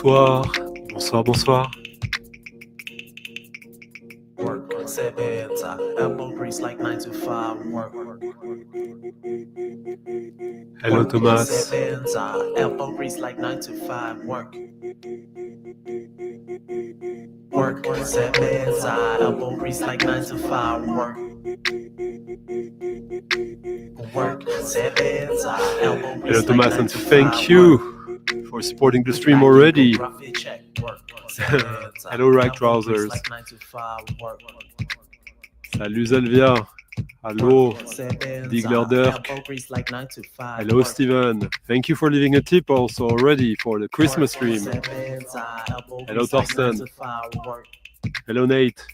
Bonsoir, bonsoir, bonsoir. Work, set beds, elbow grease like 9 to 5. Work. Hello Thomas. Set beds, elbow grease like 9 to 5. Work. Work, set beds, elbow grease like 9 to 5. Work. Work, set beds, elbow grease. Hello Thomas, and thank you for supporting the stream already. Hello Rag Trousers. Salut Zelvia. Hello Digler Dirk. Hello Steven. Thank you for leaving a tip also already for the Christmas stream. Hello Thorsten. Hello Nate.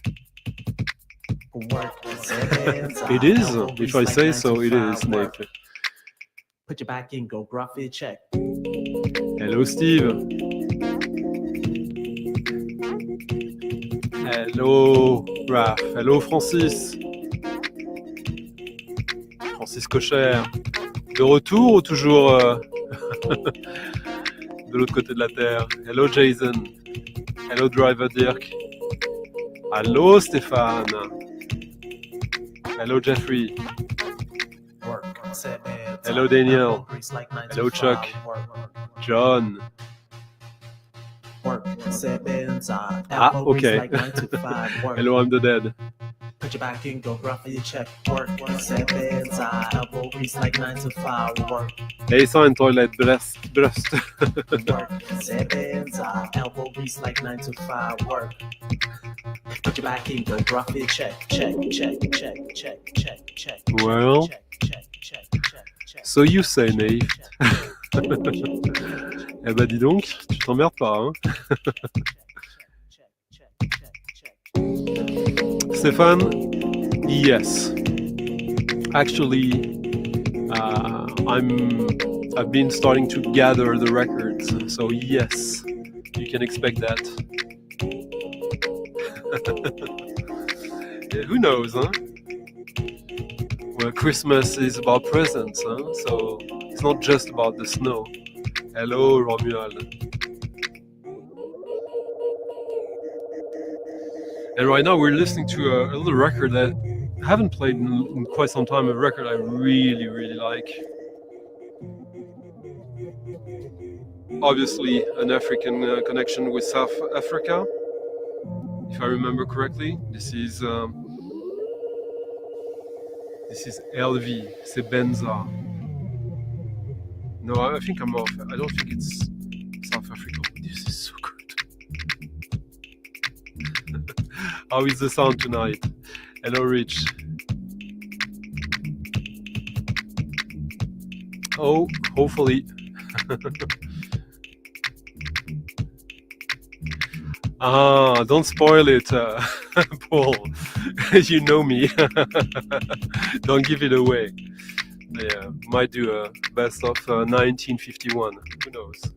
It is, if I say so, it is, Nate. Put your back in, go gruffy check. Hello Steve. Hello Raph. Hello Francis. Francis Cocher. De retour ou toujours de l'autre côté de la terre? Hello Jason. Hello Driver Dirk. Hello Stéphane. Hello Jeffrey. Hello Daniel. Hello Chuck. John. Ah, okay. Hello, I'm the dead. Put your back in, go gruffy check. Work, set beds, elbow grease like 9 to 5. Work. Hey, sign toilet brust. Work, set beds, elbow grease like 9 to 5. Work. Put your back in, go gruffy check. Check. Well, so you say, Nate. Eh ben dis donc, tu t'emmerdes pas, hein. Stéphane, yes. Actually, I've been starting to gather the records, so yes, you can expect that. Yeah, who knows, huh? Well, Christmas is about presents, huh? So it's not just about the snow. Hello, Romuald. And right now we're listening to a little record that I haven't played in quite some time, a record I really, really like. Obviously an African connection with South Africa, if I remember correctly. This is LV, c'est Benza. No, I think I'm off. I don't think it's South Africa. This is so good. How is the sound tonight? Hello, Rich. Oh, hopefully. Don't spoil it, Paul. You know me. Don't give it away. Yeah, might do a best of 1951. Who knows?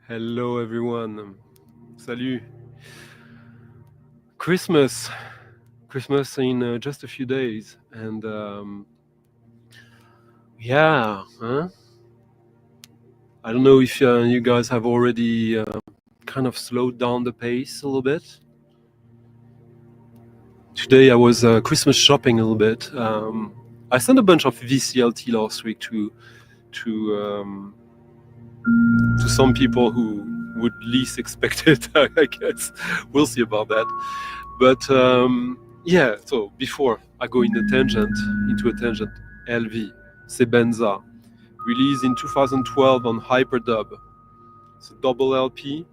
Hello everyone. Salut. Christmas in just a few days, and yeah, huh? I don't know if you guys have already kind of slowed down the pace a little bit. Today I was Christmas shopping a little bit. I sent a bunch of VCLT last week to some people who would least expect it, I guess. We'll see about that. But yeah, so before I go into a tangent, LV, Sebenza, released in 2012 on Hyperdub. It's a double LP.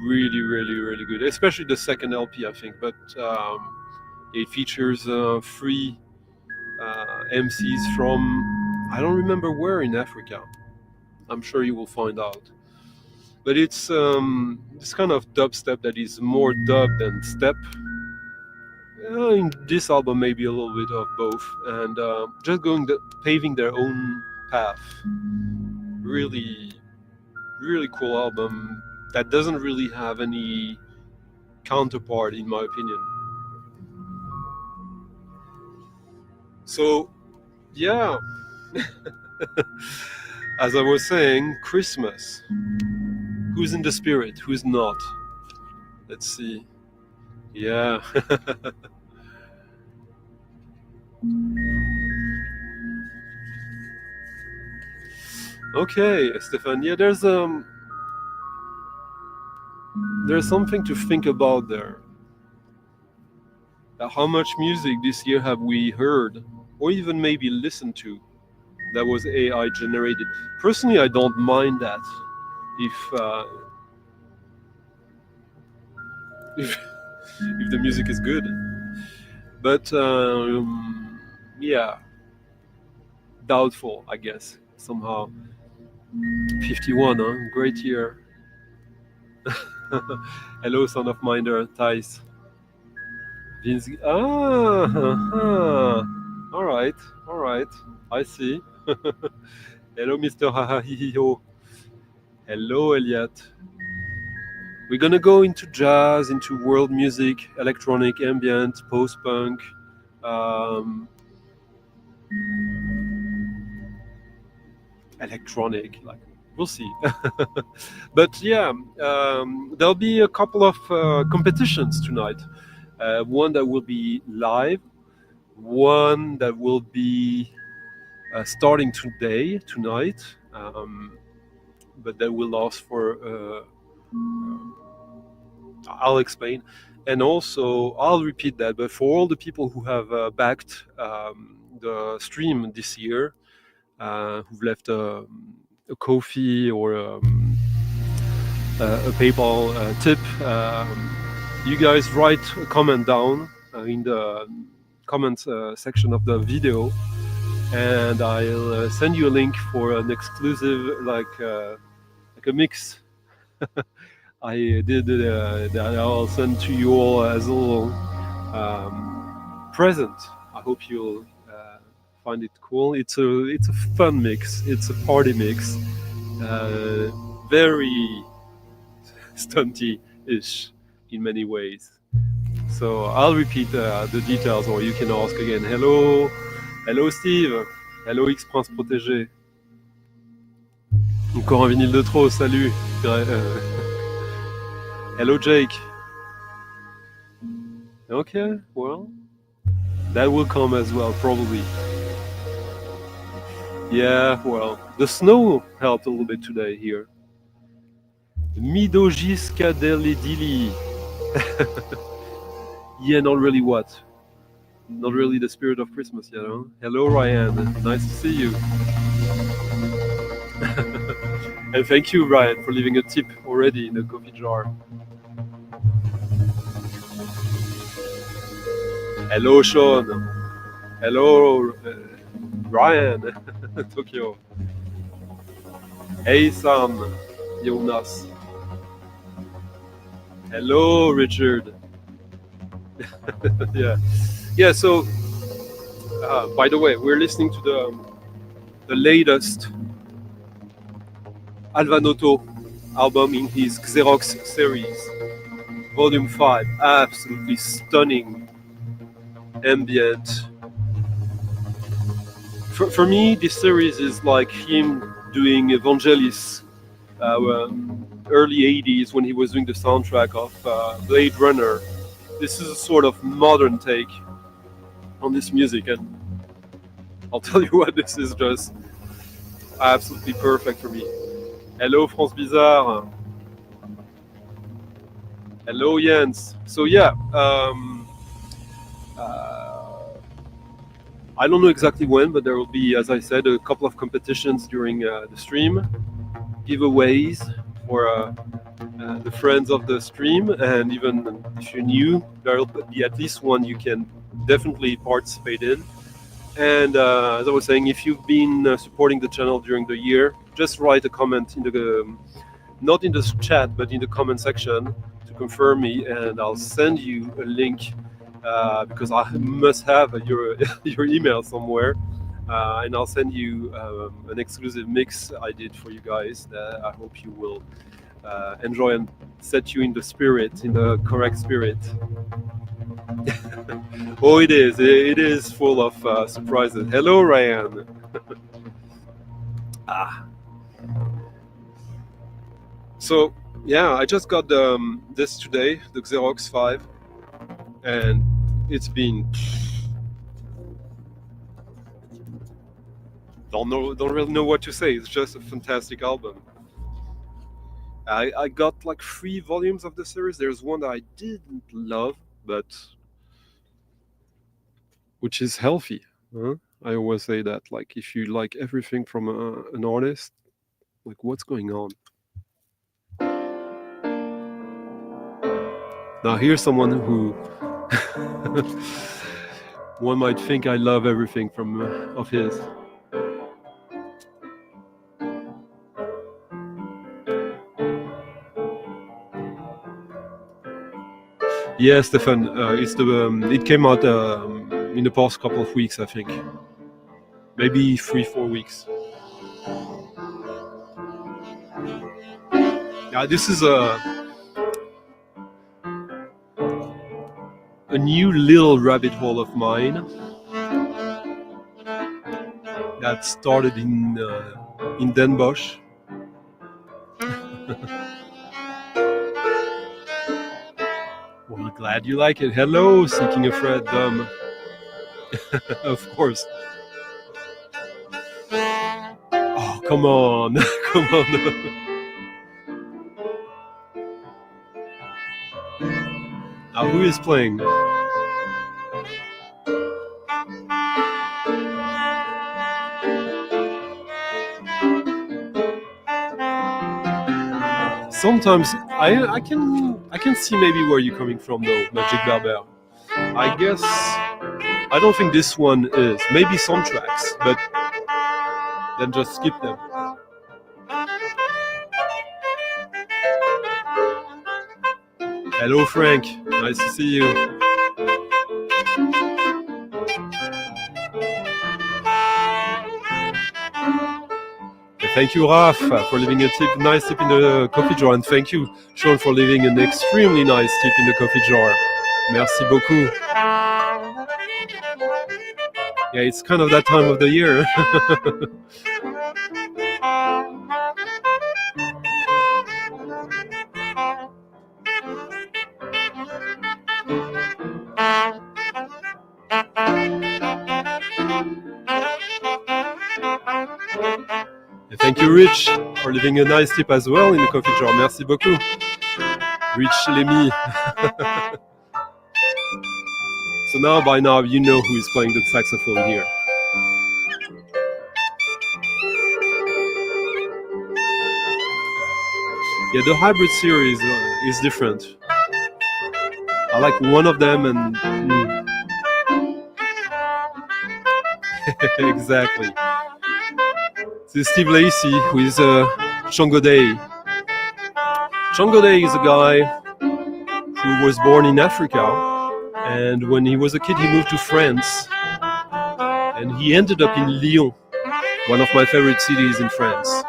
Really, really, really good. Especially the second LP, I think. But it features 3 MCs from, I don't remember where in Africa. I'm sure you will find out. But it's this kind of dubstep that is more dub than step. In this album, maybe a little bit of both. And just paving their own path. Really, really cool album that doesn't really have any counterpart, in my opinion. So, yeah, as I was saying, Christmas. Who's in the spirit? Who's not? Let's see. Yeah. Okay, Stefan. Yeah, there's something to think about there. How much music this year have we heard, or even maybe listened to, that was AI generated? Personally, I don't mind that if the music is good. But yeah, doubtful, I guess, somehow. 51, huh? Great year. Hello, son of Minder, Thais. Vince. All right, I see. Hello, Mr. Hahahiho. Hello, Elliot. We're gonna go into jazz, into world music, electronic, ambient, post-punk, electronic, like, we'll see. But yeah, there'll be a couple of competitions tonight. One that will be live, one that will be starting tonight, but that will last for, I'll explain. And also, I'll repeat that, but for all the people who have backed the stream this year, who've left a Ko-fi or a PayPal tip, you guys write a comment down in the comments section of the video, and I'll send you a link for an exclusive, like a mix I did that I'll send to you all as a little present. I hope you'll find it cool. It's a fun mix. It's a party mix. Very stunty-ish in many ways. So I'll repeat the details, or you can ask again. Hello Steve. Hello X-Prince Protégé. Encore un vinyle de trop, salut. Hello Jake. Okay, well, that will come as well, probably. Yeah, well, the snow helped a little bit today here. Midogis Kadeledili. Yeah, not really what? Not really the spirit of Christmas, you know? Hello Ryan, nice to see you. And thank you, Ryan, for leaving a tip already in the coffee jar. Hello, Sean. Hello, Ryan, Tokyo. Hey, Sam, Jonas. Hello, Richard. Yeah. So, by the way, we're listening to the latest Alvanotto album in his Xerox series, Volume 5. Absolutely stunning ambient. For me, this series is like him doing Evangelis, early 80s, when he was doing the soundtrack of Blade Runner. This is a sort of modern take on this music, and I'll tell you what, this is just absolutely perfect for me. Hello, France Bizarre. Hello, Jens. So yeah, I don't know exactly when, but there will be, as I said, a couple of competitions during the stream, giveaways for the friends of the stream, and even if you're new, there will be at least one you can definitely participate in. And as I was saying, if you've been supporting the channel during the year, just write a comment in the not in the chat, but in the comment section to confirm me, and I'll send you a link. Because I must have your email somewhere, and I'll send you an exclusive mix I did for you guys that I hope you will enjoy and set you in the spirit, in the correct spirit. Oh, it is full of surprises. Hello, Ryan. So yeah, I just got this today, the Xerox 5, and it's been don't really know what to say. It's just a fantastic album. I got like 3 volumes of the series. There's one that I didn't love, but which is healthy. Huh? I always say that, like, if you like everything from an artist, like, what's going on? Now here's someone who one might think I love everything from of his. Yeah, Stefan, it's it came out in the past couple of weeks, I think. Maybe 3-4 weeks. Yeah, this is a new little rabbit hole of mine that started in Den Bosch. Well, glad you like it. Hello, Seeking a Fred. Of course. Oh, come on. Come on. Now, who is playing? Sometimes I can see maybe where you're coming from though, Magic Barber. I guess I don't think this one is. Maybe some tracks, but then just skip them. Hello, Frank. Nice to see you. Thank you, Raf, for leaving a nice tip in the coffee jar, and thank you, Sean, for leaving an extremely nice tip in the coffee jar. Merci beaucoup. Yeah, it's kind of that time of the year. Thank you, Rich, for leaving a nice tip as well in the coffee jar. Merci beaucoup. Rich Lemy. So now, by now, you know who is playing the saxophone here. Yeah, the hybrid series is different. I like one of them and... Exactly. This is Steve Lacey, who is Chongo Day. Chongo Day is a guy who was born in Africa, and when he was a kid he moved to France, and he ended up in Lyon, one of my favorite cities in France.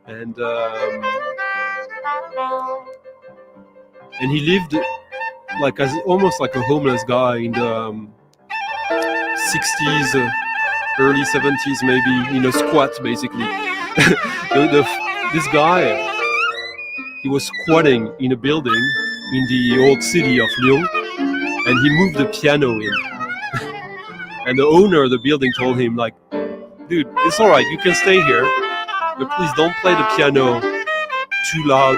And he lived like as almost like a homeless guy in the 60s, early 70s, maybe, in a squat, basically. This guy, he was squatting in a building in the old city of Lyon, and he moved the piano in. And the owner of the building told him, like, dude, it's all right, you can stay here, but please don't play the piano too loud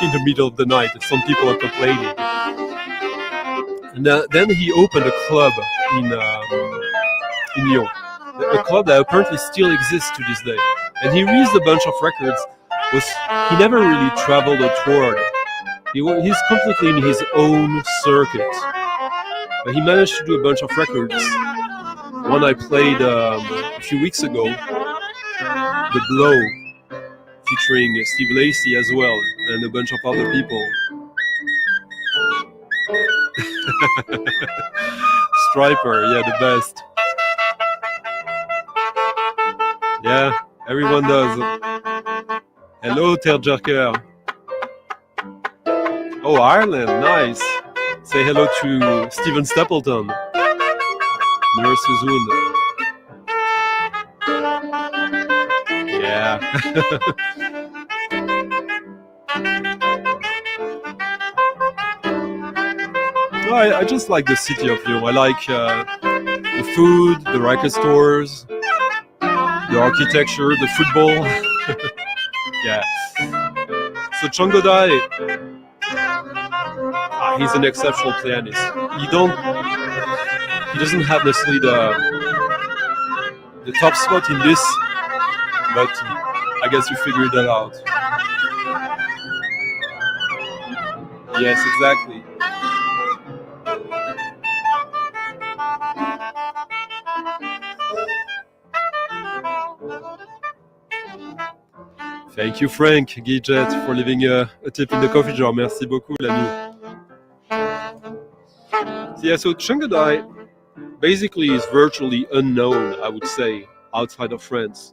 in the middle of the night. Some people are complaining. And then he opened a club in Lyon, a club that apparently still exists to this day. And he released a bunch of records. He never really traveled or toured. He's completely in his own circuit. But he managed to do a bunch of records. One I played a few weeks ago, The Blow, featuring Steve Lacey as well, and a bunch of other people. Striper, yeah, the best. Yeah, everyone does. Hello, Tearjerker. Oh, Ireland, nice. Say hello to Stephen Stapleton. Nurse Uzun. Yeah. No, I just like the city of Lyon. I like the food, the record stores, the architecture, the football. Yeah. So Changodai, he's an exceptional pianist. He doesn't have necessarily the top spot in this, but I guess you figured that out. Yes, exactly. Thank you, Frank Gidget, for leaving a tip in the coffee jar. Merci beaucoup, l'ami. Yeah, so Changadai basically is virtually unknown, I would say, outside of France.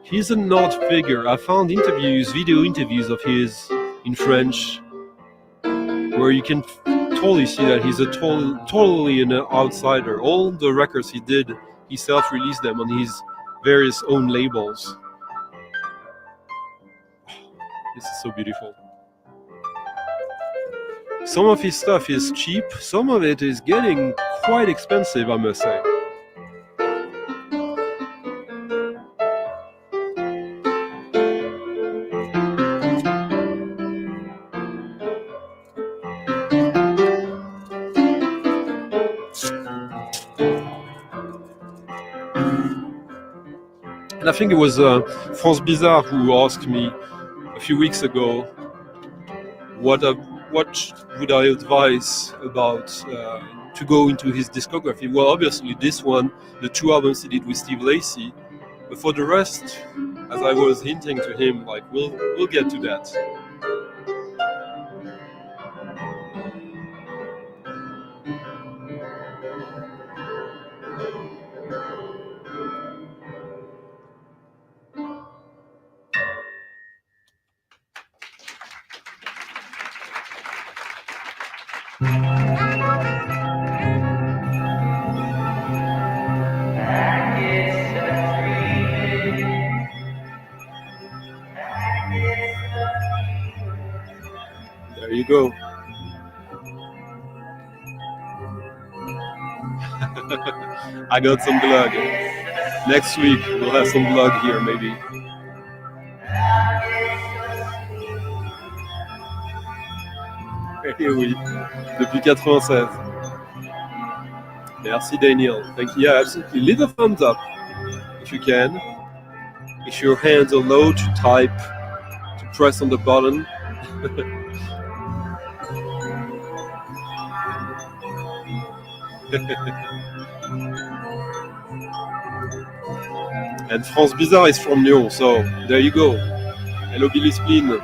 He's an odd figure. I found video interviews of his in French, where you can totally see that he's totally an outsider. All the records he did, he self-released them on his various own labels. This is so beautiful. Some of his stuff is cheap, some of it is getting quite expensive, I must say. And I think it was France Bizarre who asked me a few weeks ago what would I advise about to go into his discography. Well, obviously this one, the 2 albums he did with Steve Lacy, but for the rest, as I was hinting to him, like we'll get to that. There you go. I got some glug. Next week we'll have some glug here, maybe. Eh oui, depuis 96. Merci Daniel. Thank you. Yeah, absolutely. Leave a thumbs up if you can. If your hands are low, to type, to press on the button. And France Bizarre is from Lyon, so there you go. Hello Billy Spleen.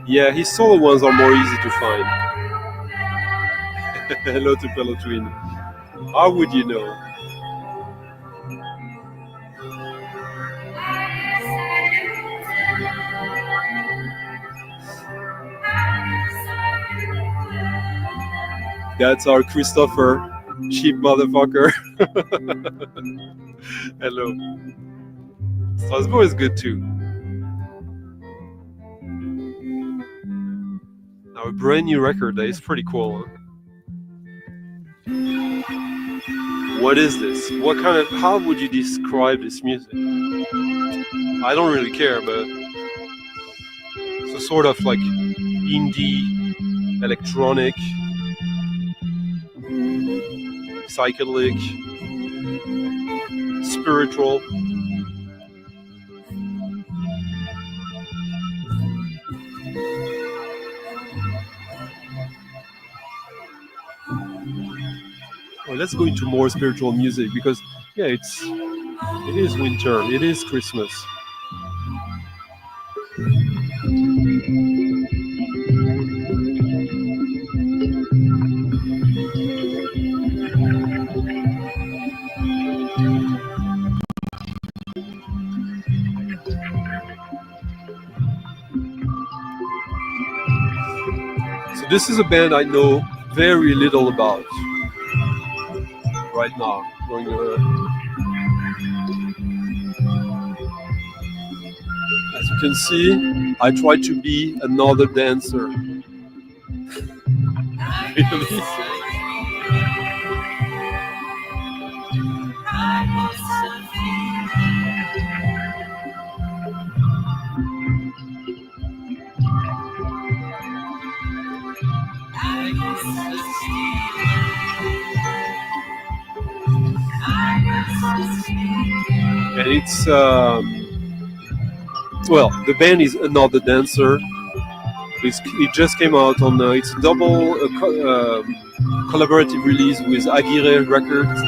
Yeah, his solo ones are more easy to find. Hello to fellow twin. How would you know? That's our Christopher, cheap motherfucker. Hello. Strasbourg is good too. Now a brand new record that is pretty cool. Huh? What is this? How would you describe this music? I don't really care, but it's a sort of like indie, electronic, psychedelic, spiritual. Well, let's go into more spiritual music because yeah, it is winter, it is Christmas. this is a band I know very little about right now. As you can see, I try to be another dancer. Really? And it's well, the band is Another Dancer. It just came out on it's a double collaborative release with Aguirre Records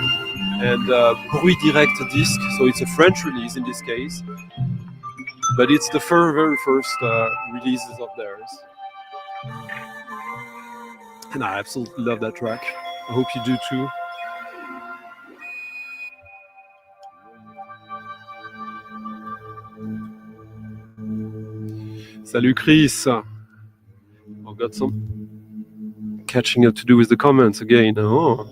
and Bruit Direct Disc. So it's a French release in this case, but it's the very first releases of theirs, and I absolutely love that track. I hope you do too. Salut Chris. I've got some catching up to do with the comments again. Oh.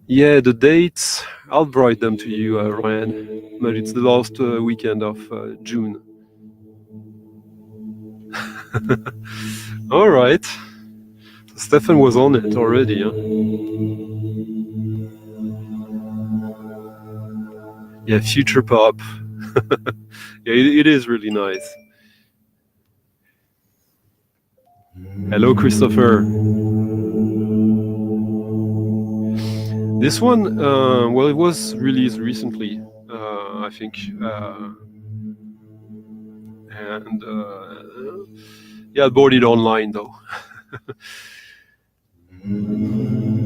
Yeah, the dates, I'll write them to you, Ryan, but it's the last weekend of June. All right. Stefan was on it already, huh? Yeah, future pop. Yeah, it is really nice. Hello, Christopher. This one, well, it was released recently, I think. And yeah, I bought it online though.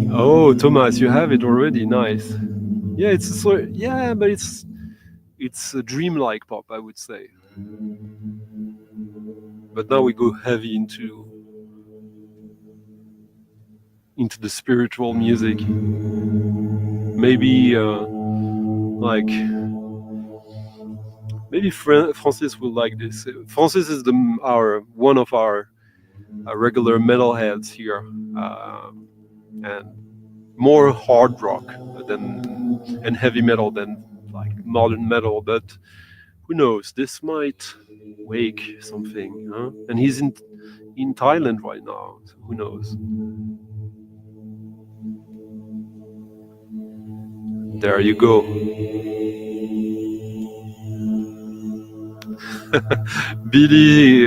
Oh, Thomas, you have it already. Nice. Yeah, it's a sort. Yeah, but it's a dreamlike pop, I would say. But now we go heavy into the spiritual music. Maybe like maybe Francis will like this. Francis is one of our regular metalheads here, and more hard rock and heavy metal than like modern metal. But who knows? This might wake something, huh? And he's in Thailand right now. So who knows? There you go. Billy,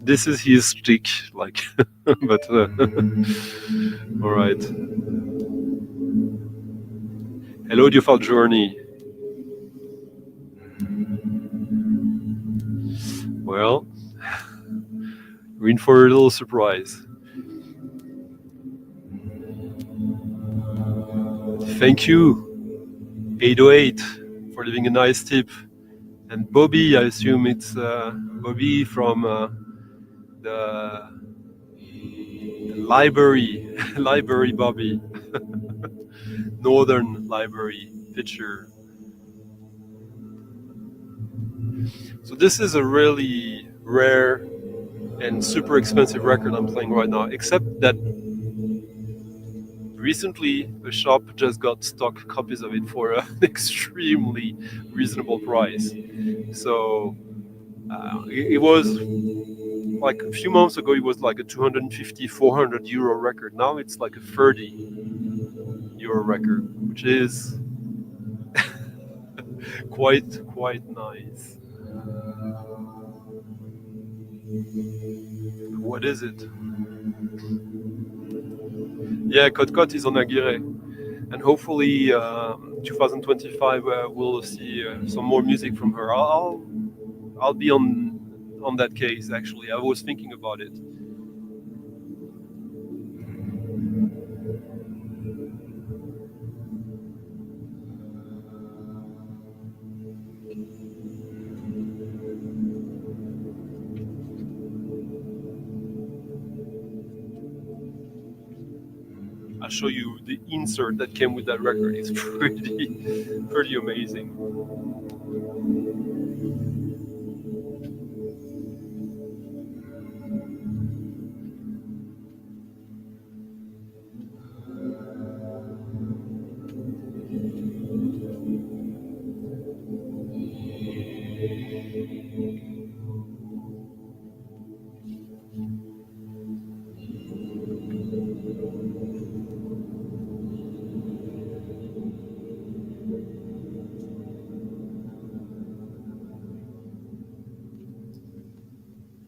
this is his stick, like, but all right. Hello, Diofal Journey. Well, we're in for a little surprise. Thank you, 808, for leaving a nice tip. And Bobby, I assume it's Bobby from the library, library Bobby, Northern Library picture. So this is a really rare and super expensive record I'm playing right now, except that recently a shop just got stock copies of it for an extremely reasonable price. So it was like a few months ago, it was like a 250, 400 euro record. Now it's like a 30 euro record, which is quite nice. What is it? Yeah, Kot is on Aguirre, and hopefully 2025 we'll see some more music from her. I'll be on that case. Actually, I was thinking about it. I'll show you the insert that came with that record. It's pretty amazing.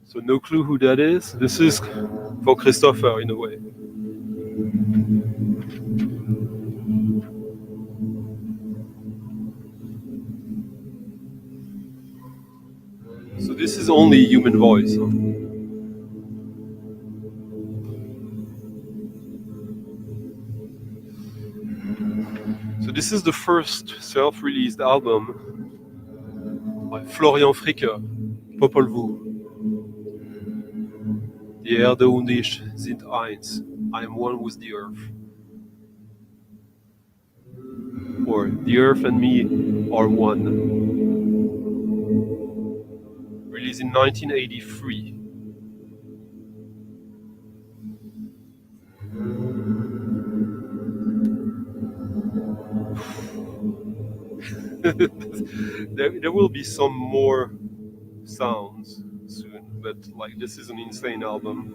So no clue who that is. This is for Christopher in a way. So this is only human voice. Huh? So this is the first self-released album by Florian Fricke, Popol Vuh. Die Erde und ich sind eins. I am one with the earth. Or the earth and me are one. Released in 1983. there will be some more sounds soon, but like this is an insane album.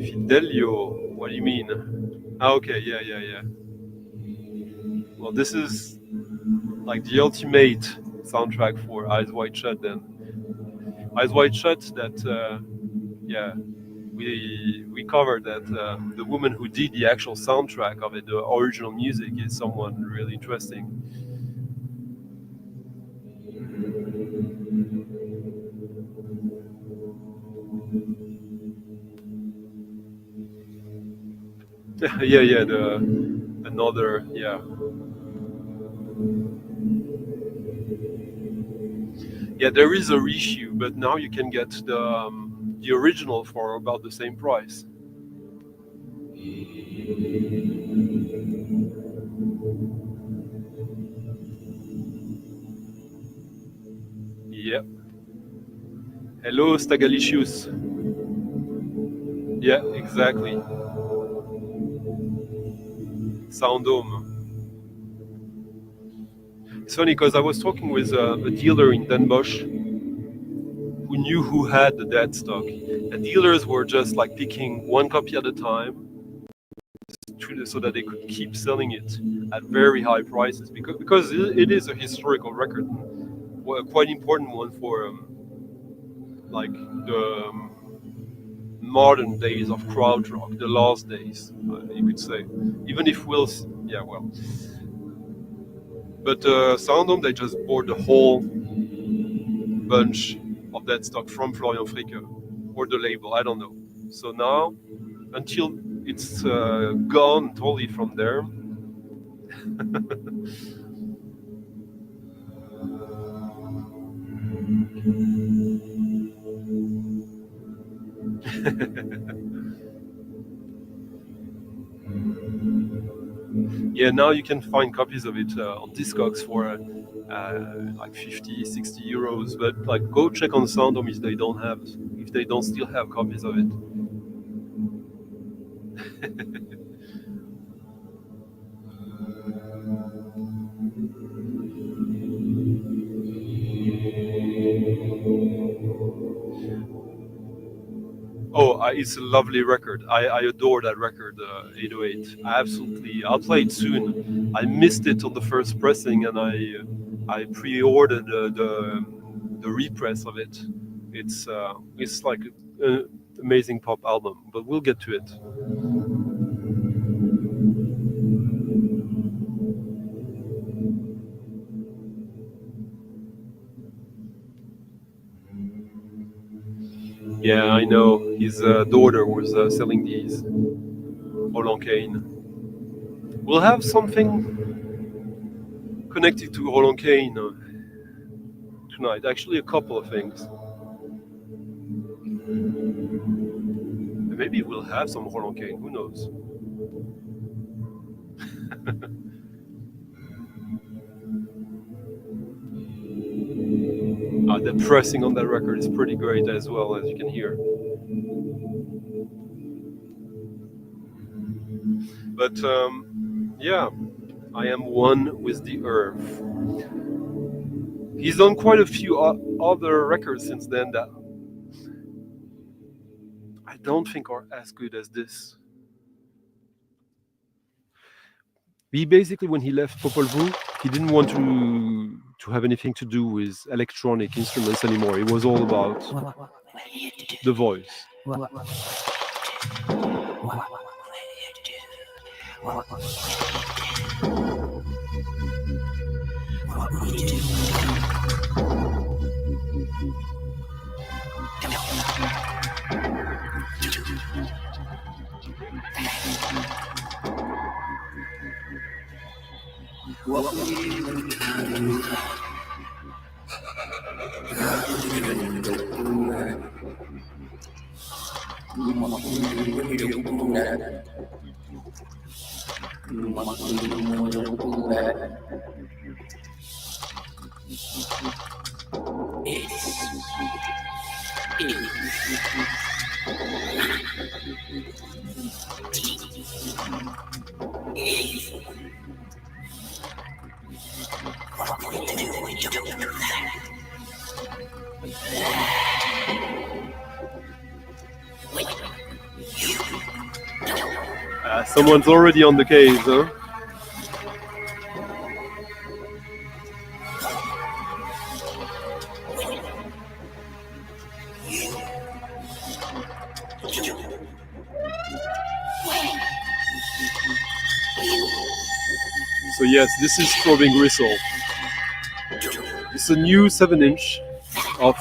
Fidelio, what do you mean? Ah, okay, yeah. Well, this is like the ultimate soundtrack for Eyes Wide Shut then. Eyes Wide Shut, that, we covered that the woman who did the actual soundtrack of it, the original music, is someone really interesting. yeah, another. Yeah, there is a reissue, but now you can get the original for about the same price. Yep. Hello, Stagalicious. Yeah, exactly. Sound Dome. It's funny because I was talking with a dealer in Den Bosch who knew who had the dead stock. And dealers were just like picking one copy at a time so that they could keep selling it at very high prices because it is a historical record, quite important one for like the modern days of Krautrock, the last days, you could say. Even if Will's, yeah, well. But Soundom, they just bought the whole bunch of that stock from Florian Fricke or the label, I don't know. So now, until it's gone totally from there. Yeah, now you can find copies of it on Discogs for like 50, 60 euros. But like, go check on Soundom if they don't still have copies of it. Oh, it's a lovely record. I adore that record, 808. I'll play it soon. I missed it on the first pressing, and I pre-ordered the repress of it. It's like an amazing pop album, but we'll get to it. Yeah, I know. His daughter was selling these. Roland Kane. We'll have something connected to Roland Kane tonight. Actually, a couple of things. Maybe we'll have some Roland Kane. Who knows? The pressing on that record is pretty great as well, as you can hear. But yeah, I am one with the earth. He's done quite a few other records since then that I don't think are as good as this. He basically, when he left Popol Vuh, he didn't want to have anything to do with electronic instruments anymore. It was all about the voice. Someone's already on the case, huh? So yes, this is Throbbing Gristle. It's a new 7-inch of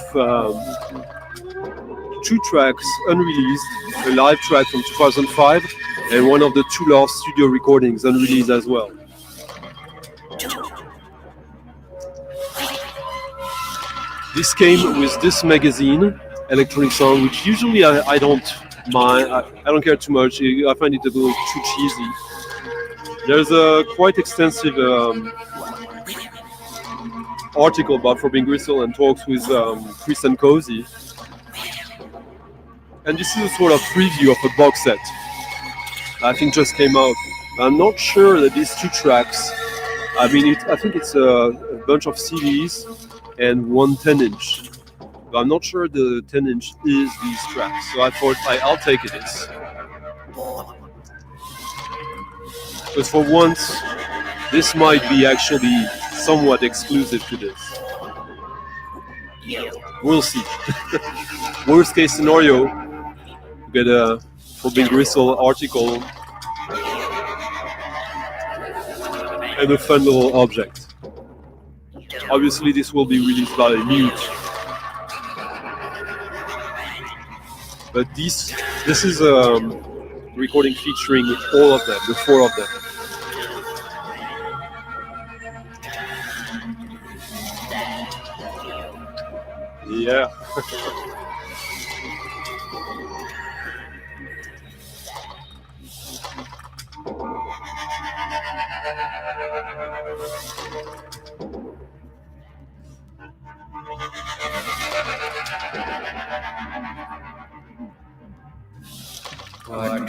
2 tracks unreleased, a live track from 2005 and one of the 2 last studio recordings unreleased as well. This came with this magazine, Electronic Sound, which usually I don't mind, I don't care too much, I find it a little too cheesy. There's a quite extensive article about Throbbing Gristle and talks with Chris and Cozy. And this is a sort of preview of a box set I think just came out. I'm not sure that these 2 tracks, I think it's a bunch of CDs and 1 10-inch. But I'm not sure the 10-inch is these tracks, so I thought I'll take it as. Because for once, this might be actually somewhat exclusive to this. We'll see. Worst case scenario, you get a Throbbing Gristle article and a fun little object. Obviously, this will be released by Mute. But this is a recording featuring all of them, the 4 of them. Yeah. What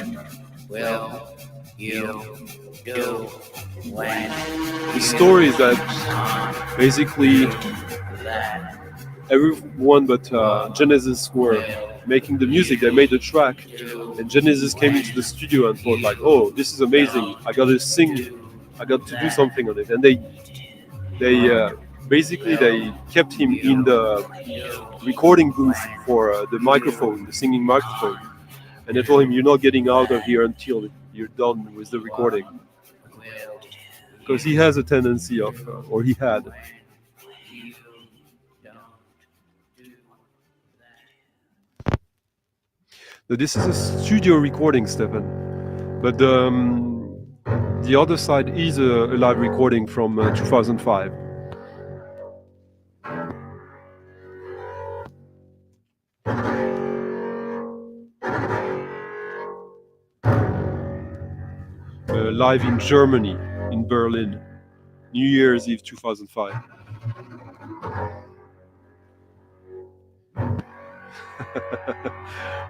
will you do when the story is that basically everyone but Genesis were making the music. They made the track, and Genesis came into the studio and thought like, "Oh, this is amazing! I got to sing, I got to do something on it." And they basically they kept him in the recording booth for the microphone, the singing microphone, and they told him, "You're not getting out of here until you're done with the recording," because he has a tendency of, or he had. So this is a studio recording, Stefan, but the other side is a live recording from 2005. Live in Germany, in Berlin, New Year's Eve 2005.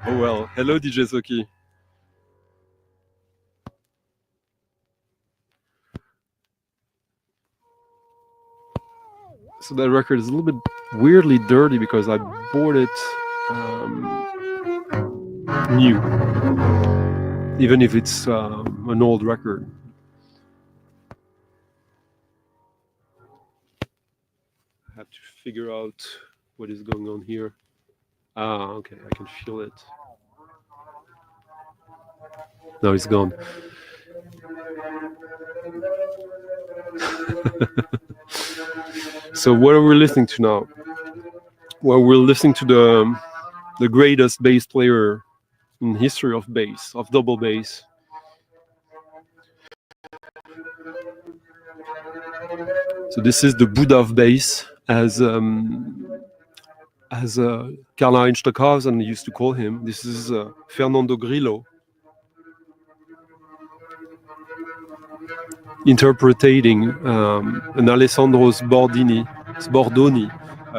Oh well, hello DJ Soki. So that record is a little bit weirdly dirty because I bought it new, even if it's an old record. I have to figure out what is going on here. Ah, okay, I can feel it. Now it's gone. So what are we listening to now? Well, we're listening to the greatest bass player in history of bass, of double bass. So this is the Buddha of bass, as Karl-Heinz Stockhausen used to call him. This is Fernando Grillo interpreting an Alessandro Sbordoni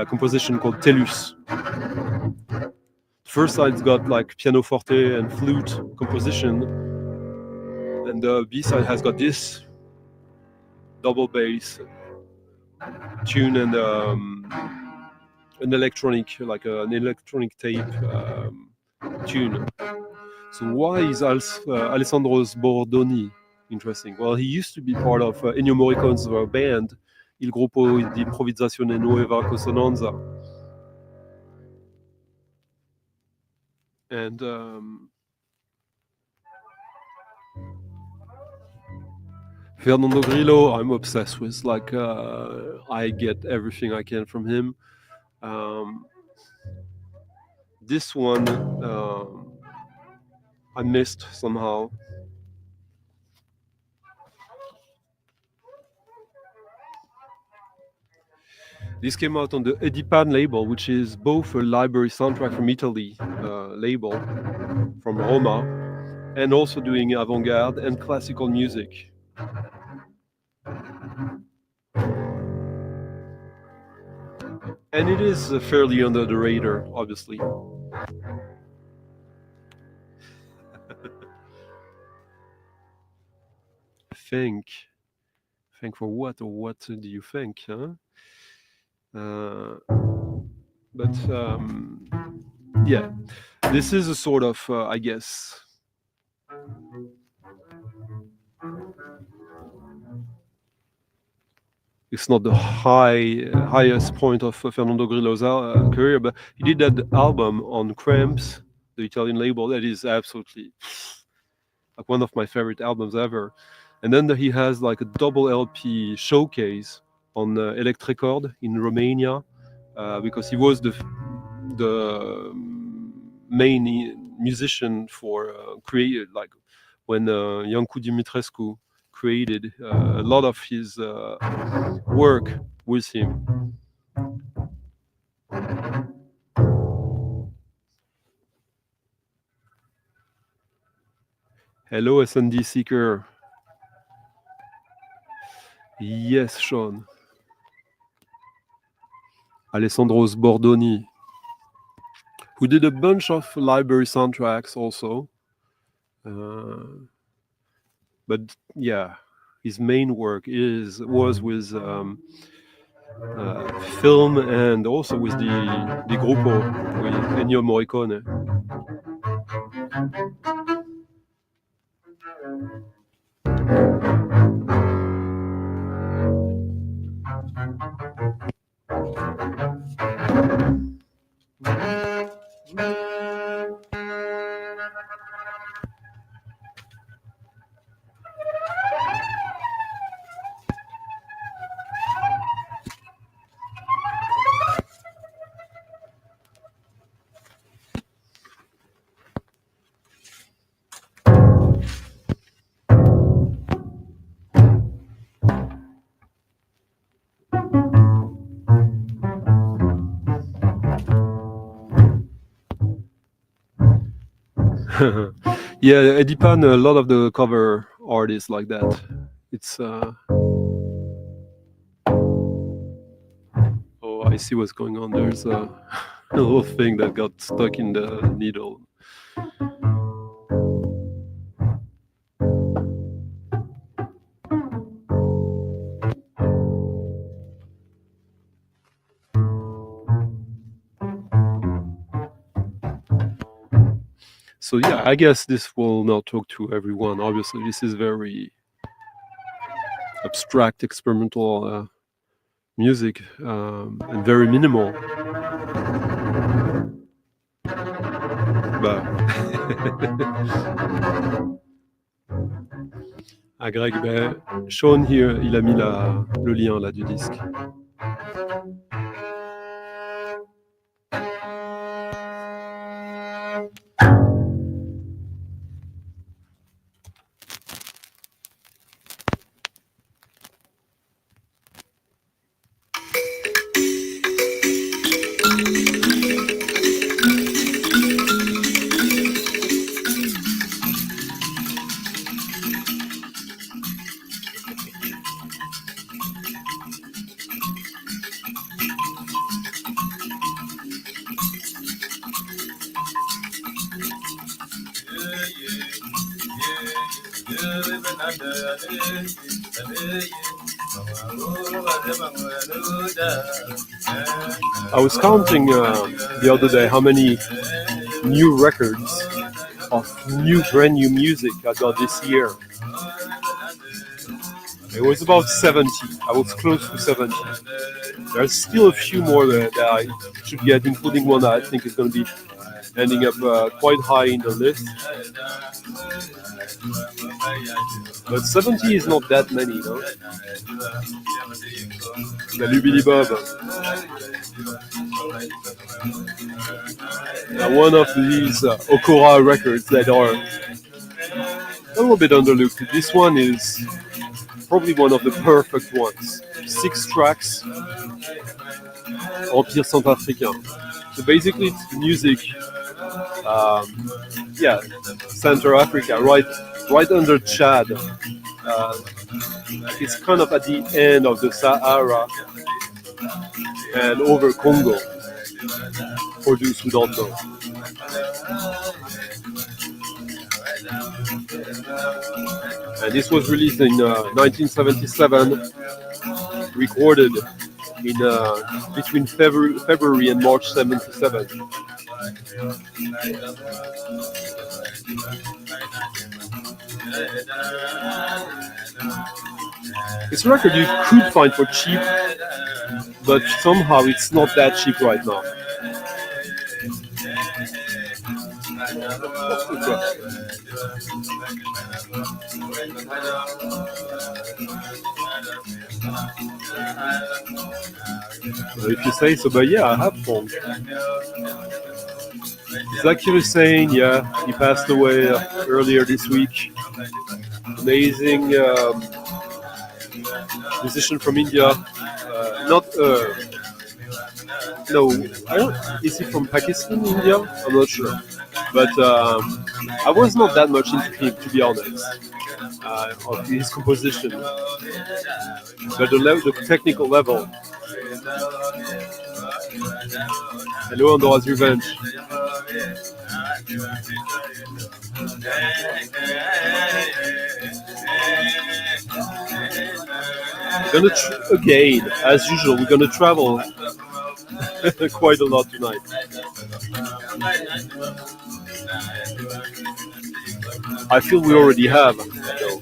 composition called Tellus. First side it's got like pianoforte and flute composition, and the B side has got this double bass tune and an electronic, like an electronic tape tune. So why is Alessandro Sbordoni interesting? Well, he used to be part of Ennio Morricone's band Il Gruppo di Improvvisazione Nuova Consonanza. And Fernando Grillo, I'm obsessed with. Like, I get everything I can from him. This one I missed somehow. This came out on the Edipan label, which is both a library soundtrack from Italy label from Roma, and also doing avant-garde and classical music. And it is fairly under the radar, obviously. Think for what, or what do you think, huh? But yeah, this is a sort of, I guess, it's not the highest point of Fernando Grillo's career, but he did that album on Cramps, the Italian label, that is absolutely like one of my favorite albums ever. And then he has like a double LP showcase on Eclectic in Romania, because he was the main musician for created, like when Iancu Dumitrescu created a lot of his work with him. Hello, SND Seeker. Yes, Sean. Alessandro Sbordoni, who did a bunch of library soundtracks also. But yeah, his main work was with film and also with the Gruppo, with Ennio Morricone. Yeah, Edipan, a lot of the cover art is like that. It's oh, I see what's going on. There's a little thing that got stuck in the needle. So yeah, I guess this will not talk to everyone. Obviously, this is very abstract, experimental music and very minimal. Bah. Ah Greg, ben, Sean here, il a mis le lien là du disque. I was counting the other day how many new records of brand new music I got this year. It was about 70. I was close to 70. There's still a few more that I should get, including one that I think is going to be ending up quite high in the list. But 70 is not that many, no? Salut Billy Bob. One of these Ocora records that are a little bit underlooked. This one is probably one of the perfect ones. 6 tracks, Empire Centrafricain. So basically it's music, Central Africa, right under Chad. It's kind of at the end of the Sahara and over Congo, for those who don't know. And this was released in 1977, recorded in between February and March 77. It's a record you could find for cheap, but somehow it's not that cheap right now. If you say so, but yeah, I have fun. Zakir Hussain, yeah, he passed away earlier this week. Amazing musician from India. Is he from Pakistan, India? I'm not sure. But I was not that much into him, to be honest, of his composition. But the technical level. Hello, Andora's Revenge. Again, as usual, we're gonna travel quite a lot tonight. I feel we already have, though.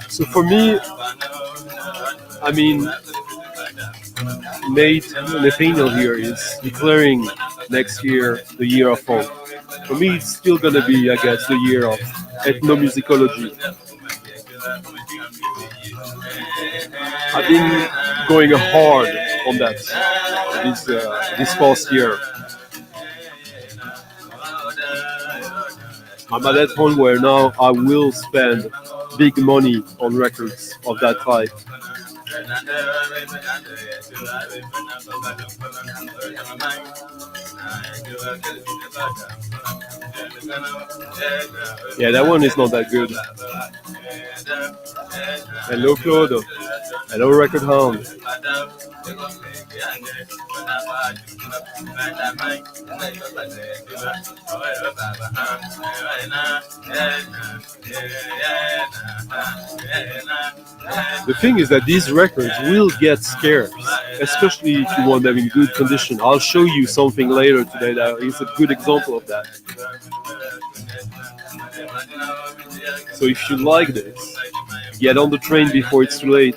So for me, I mean, Nate Nathaniel here is declaring next year the year of funk. For me, it's still going to be, I guess, the year of ethnomusicology. I've been going hard on that this past year. I'm at that point where now I will spend big money on records of that type. Yeah, that one is not that good. Hello, Claude. Hello, Record Hound. The thing is that these records will get scarce, especially if you want them in good condition. I'll show you something later today that is a good example of that. So if you like this, get on the train before it's too late.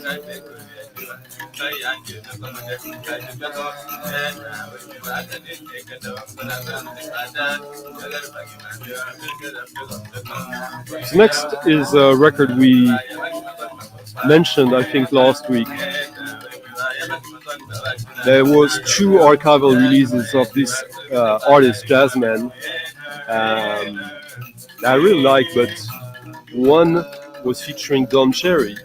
So next is a record we mentioned, I think, last week. There was 2 archival releases of this artist, Jazzman. I really like, but one was featuring Don Cherry,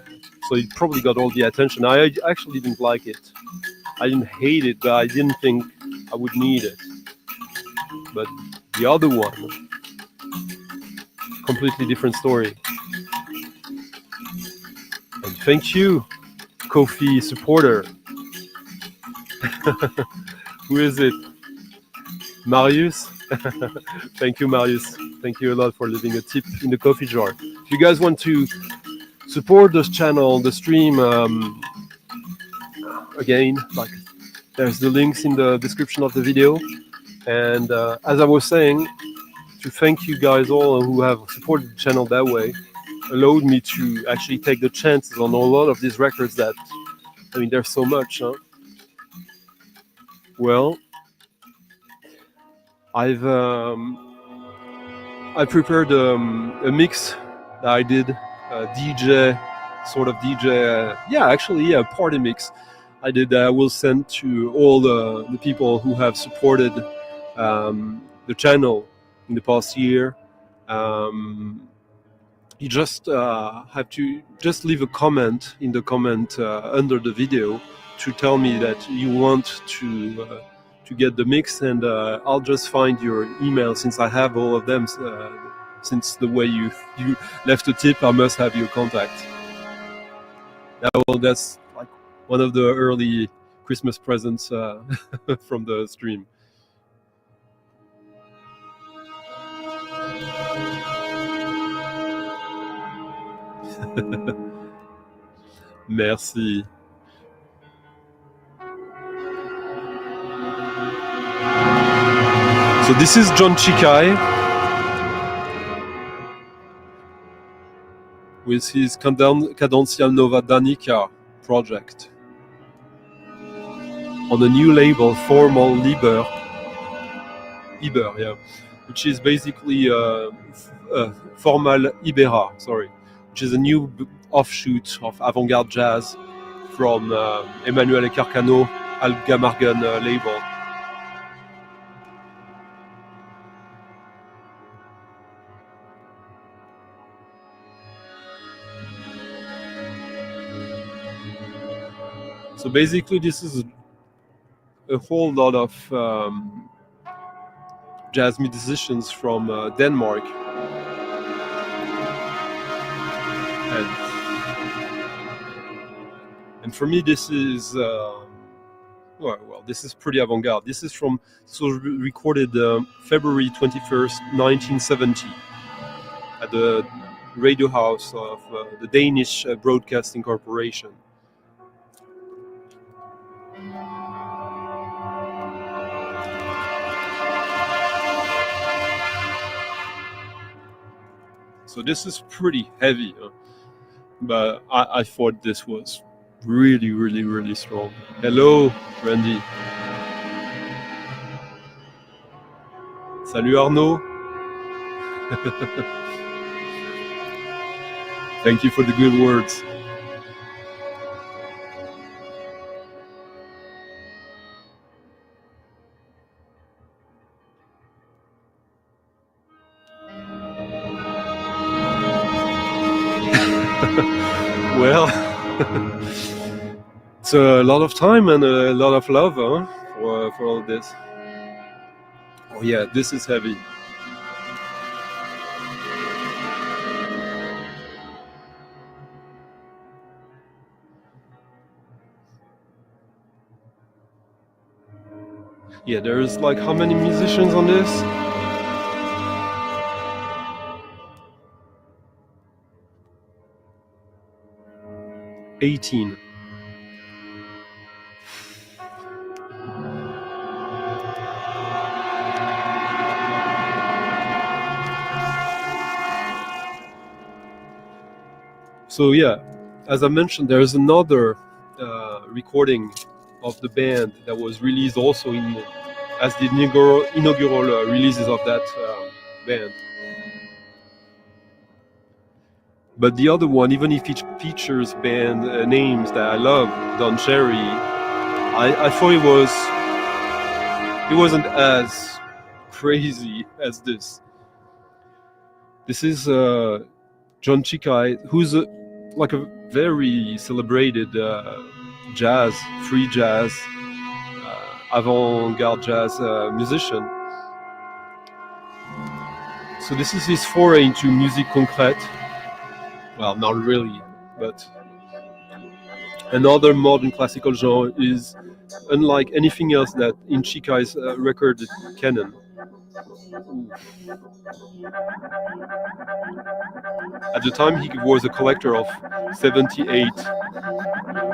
so it probably got all the attention. I actually didn't like it. I didn't hate it, but I didn't think I would need it. But the other one, completely different story. And thank you, Ko-fi supporter. Who is it? Marius? Thank you, Marius. Thank you a lot for leaving a tip in the coffee jar. If you guys want to support this channel, the stream, again, like, there's the links in the description of the video. And as I was saying, to thank you guys all who have supported the channel that way, allowed me to actually take the chances on a lot of these records that, I mean, there's so much, huh? Well, I prepared a mix that I did, DJ, sort of DJ, party mix. I did. I will send to all the people who have supported the channel in the past year. You just have to just leave a comment in the comment under the video to tell me that you want to get the mix, and I'll just find your email since I have all of them. Since the way you left a tip, I must have your contact. That's like one of the early Christmas presents from the stream. Merci. So this is John Chikai with his Cadencial Nova Danica project on the new label Formal Liber, yeah, which is basically Formal Ibera, which is a new offshoot of avant-garde jazz from Emanuele Carcano Algamargan label. So basically this is a whole lot of jazz musicians from Denmark. And for me this is this is pretty avant-garde. This was recorded February 21st, 1970 at the radio house of the Danish Broadcasting Corporation. So this is pretty heavy, but I thought this was really, really, really strong. Hello, Randy. Salut Arnaud. Thank you for the good words. Well, It's a lot of time and a lot of love, huh? For all of this. Oh yeah, this is heavy. Yeah, there's like how many musicians on this? $18. So yeah, as I mentioned, there's another recording of the band that was released also as the inaugural releases of that band. But the other one, even if it features band names that I love, Don Cherry, I thought it wasn't as crazy as this. This is John Chikai, who's like a very celebrated jazz, free jazz, avant-garde jazz musician. So this is his foray into musique concrète. Well, not really, but another modern classical genre is unlike anything else that in Chikai's record canon. At the time, he was a collector of 78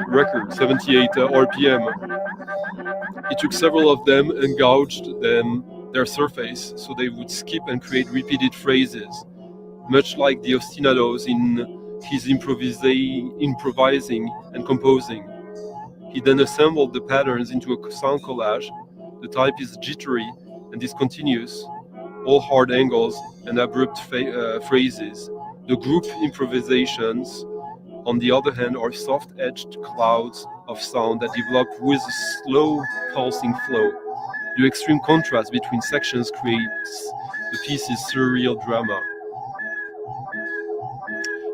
records, 78 RPM. He took several of them and gouged their surface so they would skip and create repeated phrases, much like the ostinatos in his improvising and composing. He then assembled the patterns into a sound collage. The type is jittery and discontinuous, all hard angles and abrupt phrases. The group improvisations, on the other hand, are soft-edged clouds of sound that develop with a slow pulsing flow. The extreme contrast between sections creates the piece's surreal drama.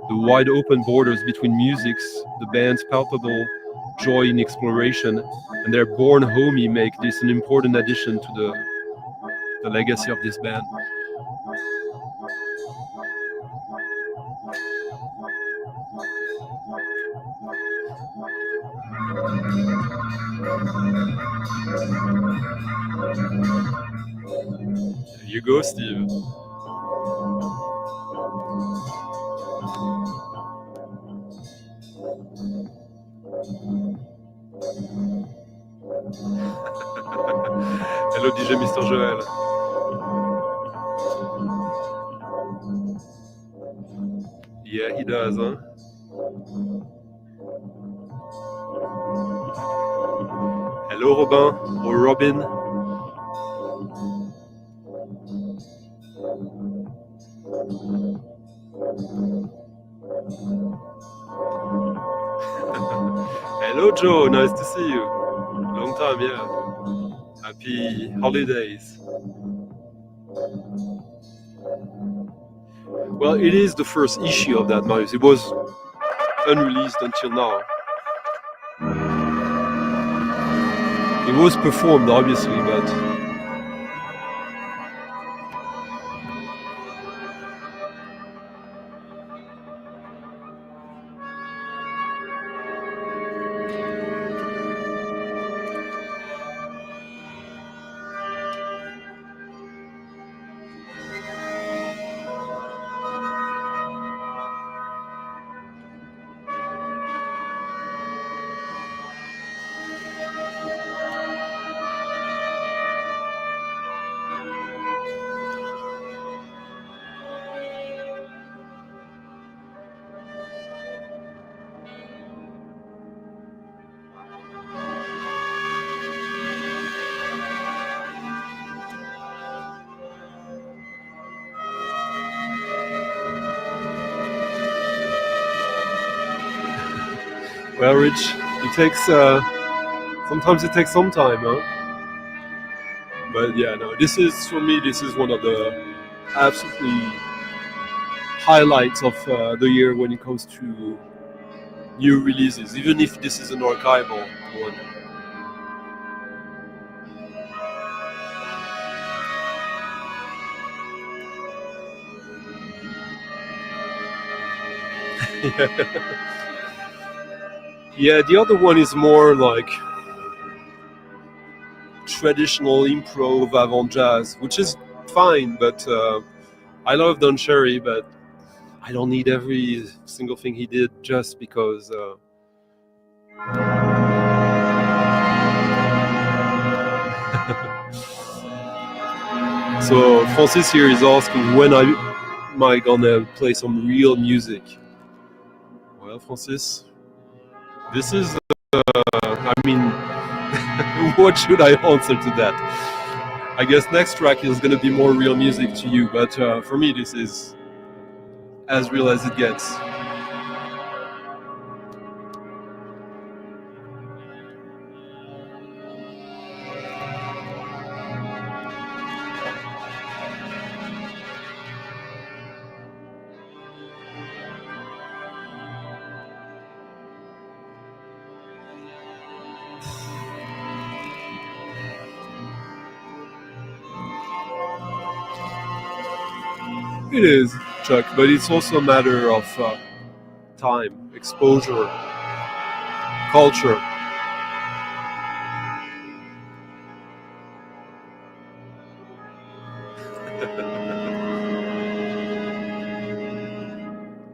The wide open borders between musics, the band's palpable joy in exploration, and their born homie make this an important addition to the legacy of this band. There you go, Steve. Hello DJ Mr. Joel. Yeah, he does, huh? Hello Robin, or Robin. Hello Joe, nice to see you. Long time, yeah. Happy holidays. Well, it is the first issue of that mouse. It was unreleased until now. It was performed, obviously, but well, Rich, it takes sometimes it takes some time, huh? But yeah, no, this is for me. This is one of the absolutely highlights of the year when it comes to new releases, even if this is an archival one. Yeah, the other one is more like traditional improv avant jazz, which is fine, but I love Don Cherry, but I don't need every single thing he did just because So Francis here is asking when am I gonna play some real music? Well, Francis, this is I mean, what should I answer to that? I guess next track is gonna be more real music to you, but for me this is as real as it gets. It is, Chuck, but it's also a matter of time, exposure, culture.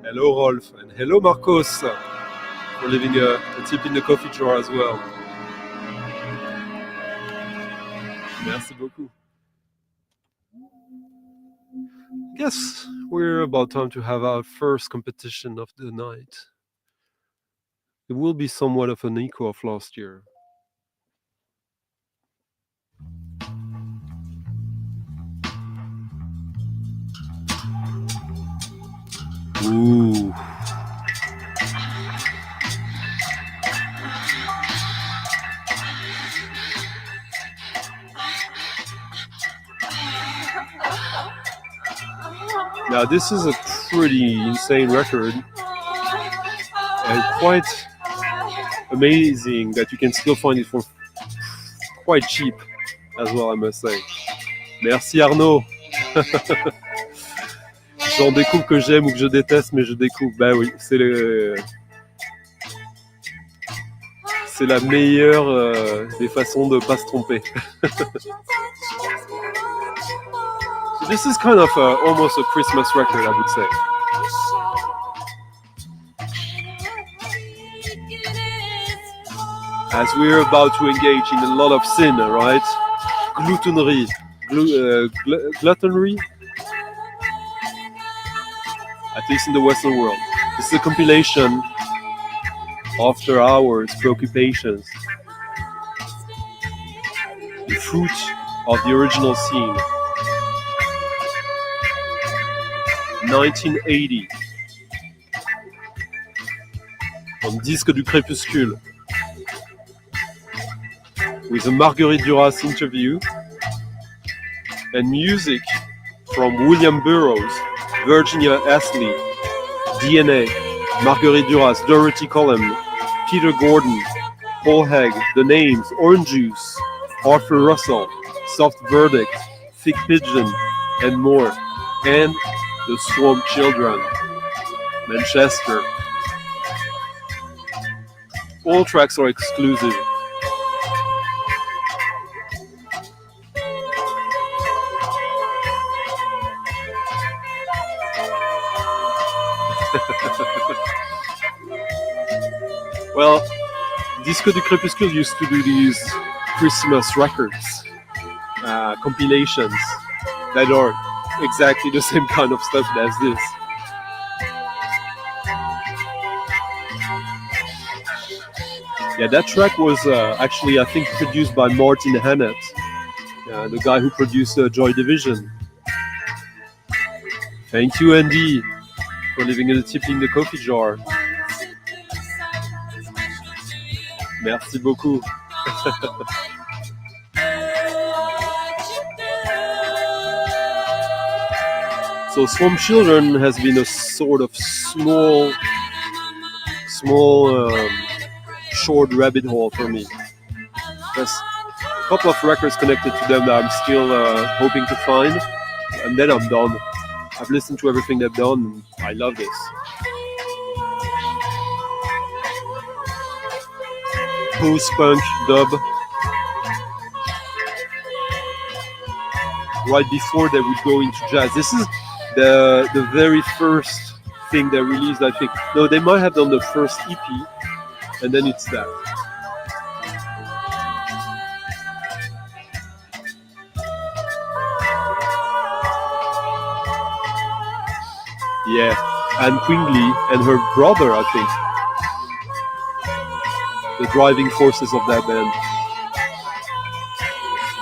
Hello, Rolf, and hello, Marcos, for leaving a tip in the coffee jar as well. Merci beaucoup. Guess we're about time to have our first competition of the night. It will be somewhat of an echo of last year. Ooh. Now this is a pretty insane record and quite amazing that you can still find it for quite cheap as well, I must say. Merci Arnaud. J'en découvre que j'aime ou que je déteste, mais je découvre. Ben oui, c'est la meilleure des façons de pas se tromper. So this is kind of almost a Christmas record, I would say. As we're about to engage in a lot of sin, right? Gluttony, gluttonry, at least in the Western world. This is a compilation after hours preoccupations, the fruit of the original scene. 1980, on disque du crépuscule, with a Marguerite Duras interview and music from William Burroughs, Virginia Astley, DNA, Marguerite Duras, Dorothy Collum, Peter Gordon, Paul Haig, The Names, Orange Juice, Arthur Russell, Soft Verdict, Thick Pigeon, and more. And The Swamp Children, Manchester. All tracks are exclusive. Well, Disco du Crépuscule used to do these Christmas records, compilations that are exactly the same kind of stuff as this. Yeah, that track was actually, I think, produced by Martin Hannett, the guy who produced Joy Division. Thank you, Andy, for leaving a tip in the coffee jar. Merci beaucoup. So Swamp Children has been a sort of small small, short rabbit hole for me. There's a couple of records connected to them that I'm still hoping to find, and then I'm done. I've listened to everything they've done. I love this. Post-punk dub. Right before they would go into jazz. This is the very first thing they released, I think. No, they might have done the first EP, and then it's that. Yeah, and Quingley and her brother, I think. The driving forces of that band.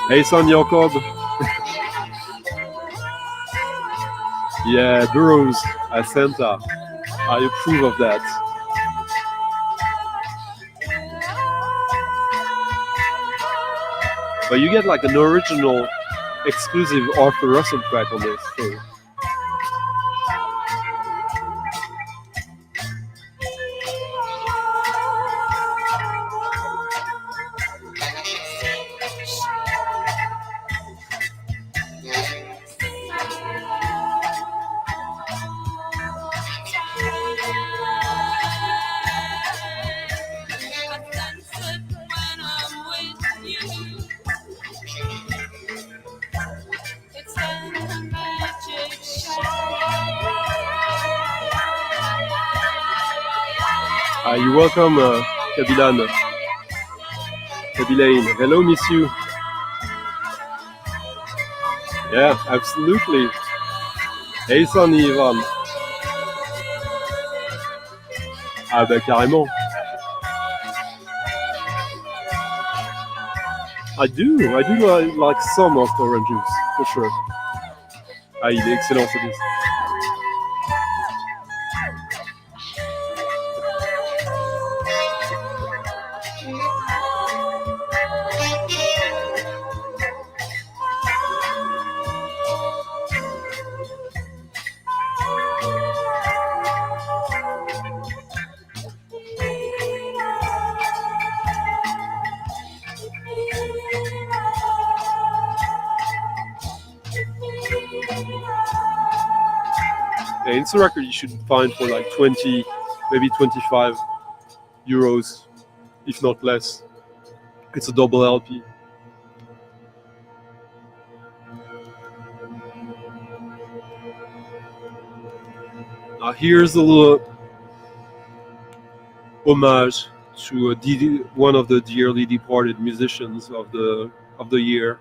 Hey, son Jakob. Yeah, Burroughs as Santa. I approve of that. But you get like an original, exclusive Arthur Russell track on this. So. You're welcome, Kabilan. Kabilain. Hello, miss you. Yeah, absolutely. Hey, Sonny Ivan. Ah bah carrément. I do like some of orange juice, for sure. Ah, il est excellent ce disque. Yeah, it's a record you should find for like 20, maybe 25 euros, if not less. It's a double LP. Now here's a little homage to one of the dearly departed musicians of the year.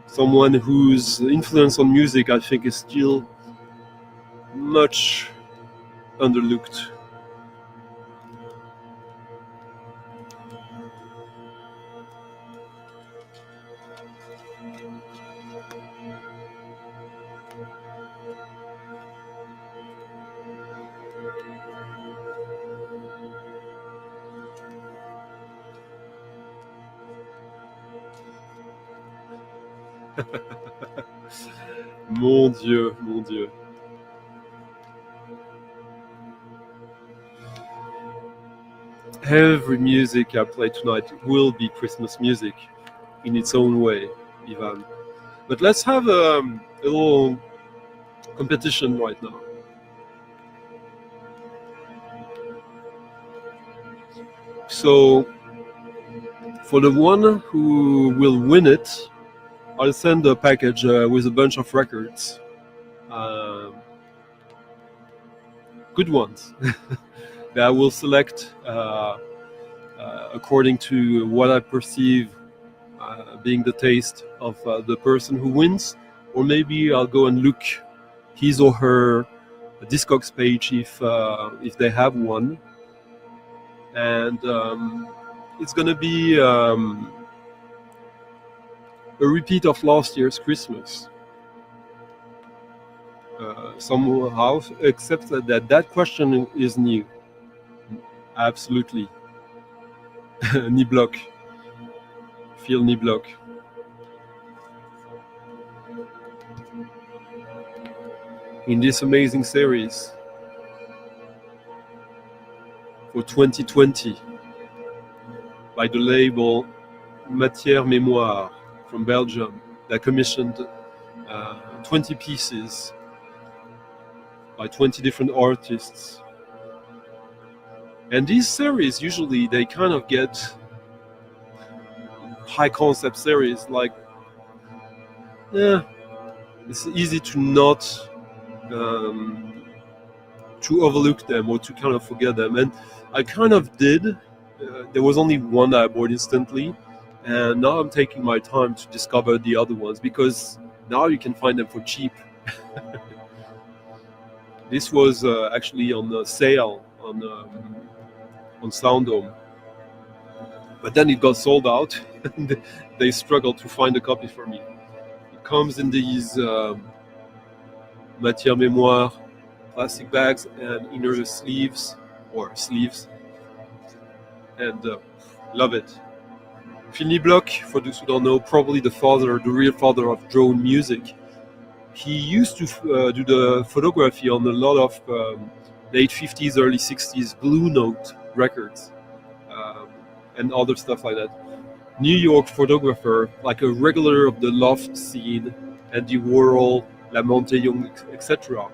Someone whose influence on music I think is still much underlooked. Mon Dieu, mon Dieu. Every music I play tonight will be Christmas music in its own way, Ivan. But let's have a little competition right now. So, for the one who will win it, I'll send a package with a bunch of records. Good ones. That I will select according to what I perceive being the taste of the person who wins. Or maybe I'll go and look his or her Discogs page if they have one. And it's gonna be a repeat of last year's Christmas. Somehow, except that question is new. Absolutely. Knee block. Feel knee block. In this amazing series. for 2020 by the label Matière Mémoire from Belgium that commissioned 20 pieces by 20 different artists. And these series, usually they kind of get high concept series, like it's easy to not to overlook them or to kind of forget them, and I kind of did. There was only one that I bought instantly, and now I'm taking my time to discover the other ones because now you can find them for cheap. This was actually on a sale on Sounddome, but then it got sold out and they struggled to find a copy for me. It comes in these matière mémoire plastic bags and inner sleeves, and love it. Philly Block, for those who don't know, probably the real father of drone music. He used to do the photography on a lot of late 50s, early 60s Blue Note records and other stuff like that. New York photographer, like a regular of the loft scene, Andy Warhol, La Monte-Young, etc.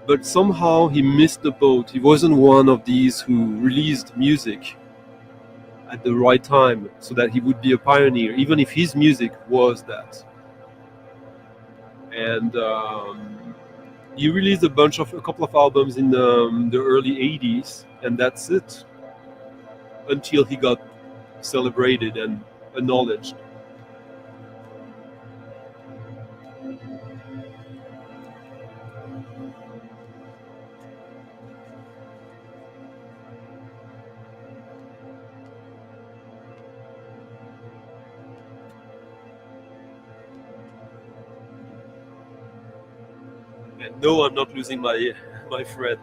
But somehow he missed the boat. He wasn't one of these who released music at the right time so that he would be a pioneer, even if his music was that. And he released a couple of albums in the early 80s, and that's it, until he got celebrated and acknowledged. And no, I'm not losing my thread.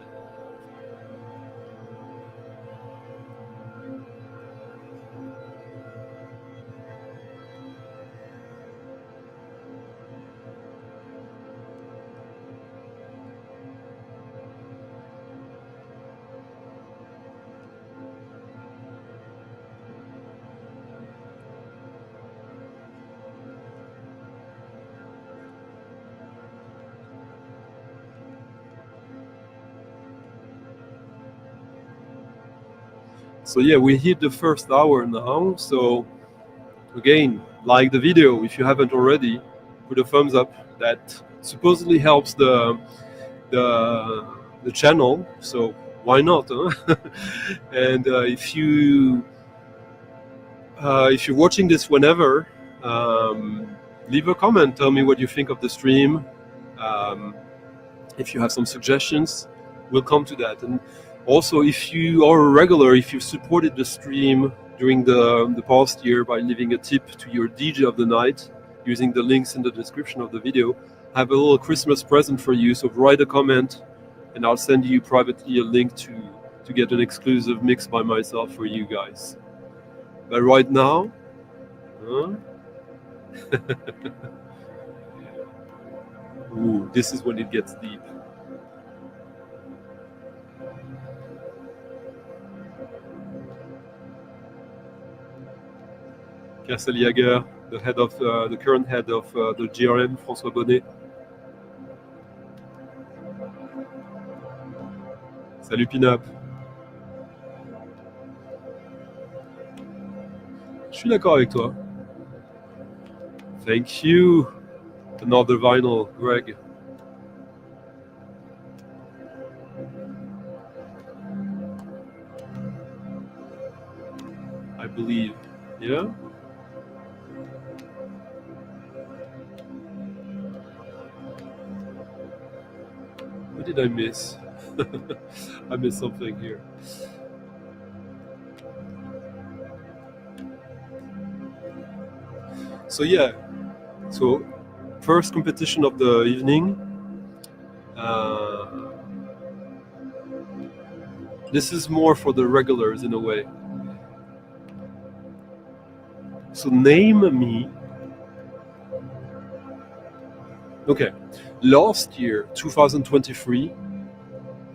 So yeah, we hit the first hour now. So again, like the video if you haven't already. Put a thumbs up. That supposedly helps the channel. So why not? Huh? And if you're watching this whenever, leave a comment. Tell me what you think of the stream. If you have some suggestions, we'll come to that. And also, if you are a regular, if you've supported the stream during the past year by leaving a tip to your DJ of the night, using the links in the description of the video, I have a little Christmas present for you. So write a comment, and I'll send you privately a link to get an exclusive mix by myself for you guys. But right now, ooh, this is when it gets deep. Castle Jaeger, the current head of the GRM, François Bonnet. Salut Pinap. Je suis d'accord avec toi. Thank you. Another vinyl, Greg. I believe. Yeah? What did I miss? I missed something here. So yeah, so first competition of the evening. This is more for the regulars in a way. So name me. Okay, last year, 2023,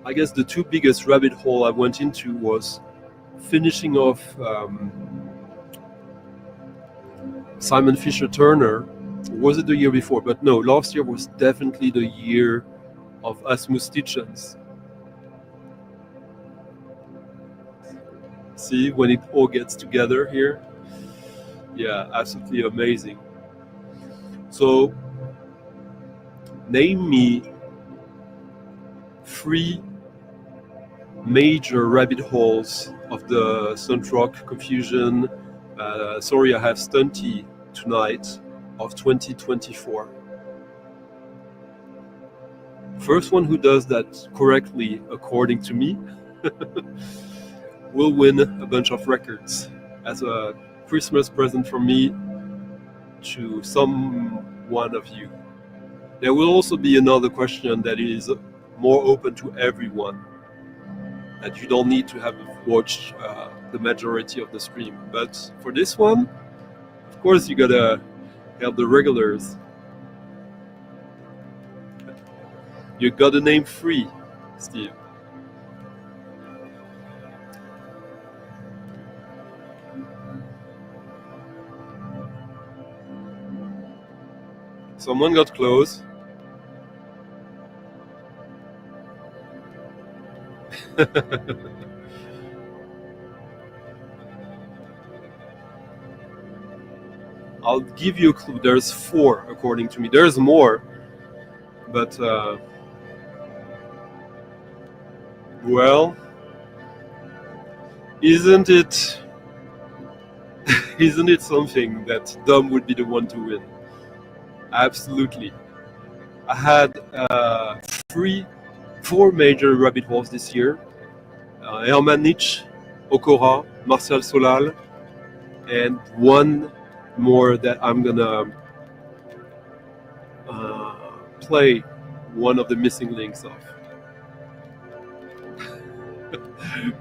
I guess the two biggest rabbit hole I went into was finishing off Simon Fisher Turner. Was it the year before? But no, last year was definitely the year of ethnomusicology. See, when it all gets together here. Yeah, absolutely amazing. So, name me 3 major rabbit holes of the StuntrockConfusion. Sorry, I have Stunty tonight of 2024. First one who does that correctly, according to me, will win a bunch of records as a Christmas present from me to one of you. There will also be another question that is more open to everyone, that you don't need to have watched the majority of the stream. But for this one, of course, you gotta help the regulars. You gotta name 3, Steve. Someone got close. I'll give you a clue. There's 4, according to me. There's more, but well, isn't it something that Dom would be the one to win? Absolutely. I had 4 major rabbit holes this year. Herman Nietzsche, Ocora, Martial Solal, and one more that I'm gonna play one of the missing links of.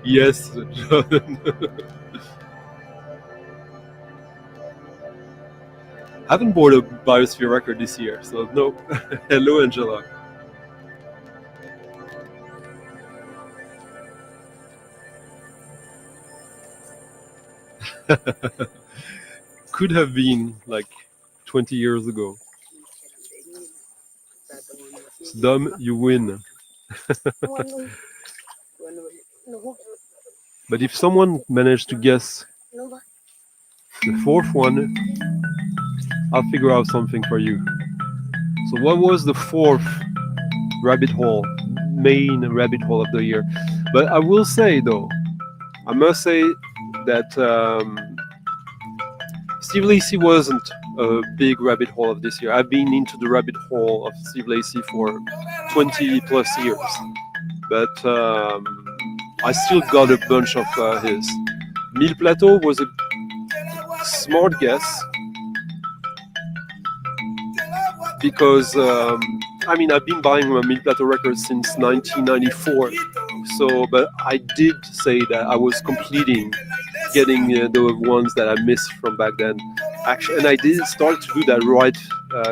Yes, John. I haven't bought a Biosphere record this year, so no. Hello, Angela. Could have been like 20 years ago. So Dom, you win. But if someone managed to guess the 4th one, I'll figure out something for you. So what was the 4th rabbit hole, main rabbit hole of the year? But I will say though, I must say that Steve Lacy wasn't a big rabbit hole of this year. I've been into the rabbit hole of Steve Lacy for 20 plus years. But I still got a bunch of his. Mille Plateau was a smart guess, because I mean, I've been buying Mille Plateau records since 1994. So, but I did say that I was getting the ones that I missed from back then. Actually, and I did start to do that right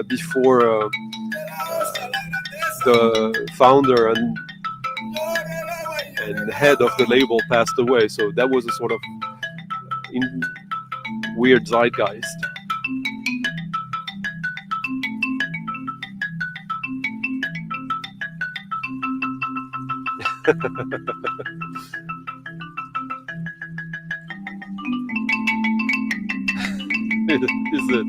before the founder and head of the label passed away. So that was a sort of weird zeitgeist. Is it?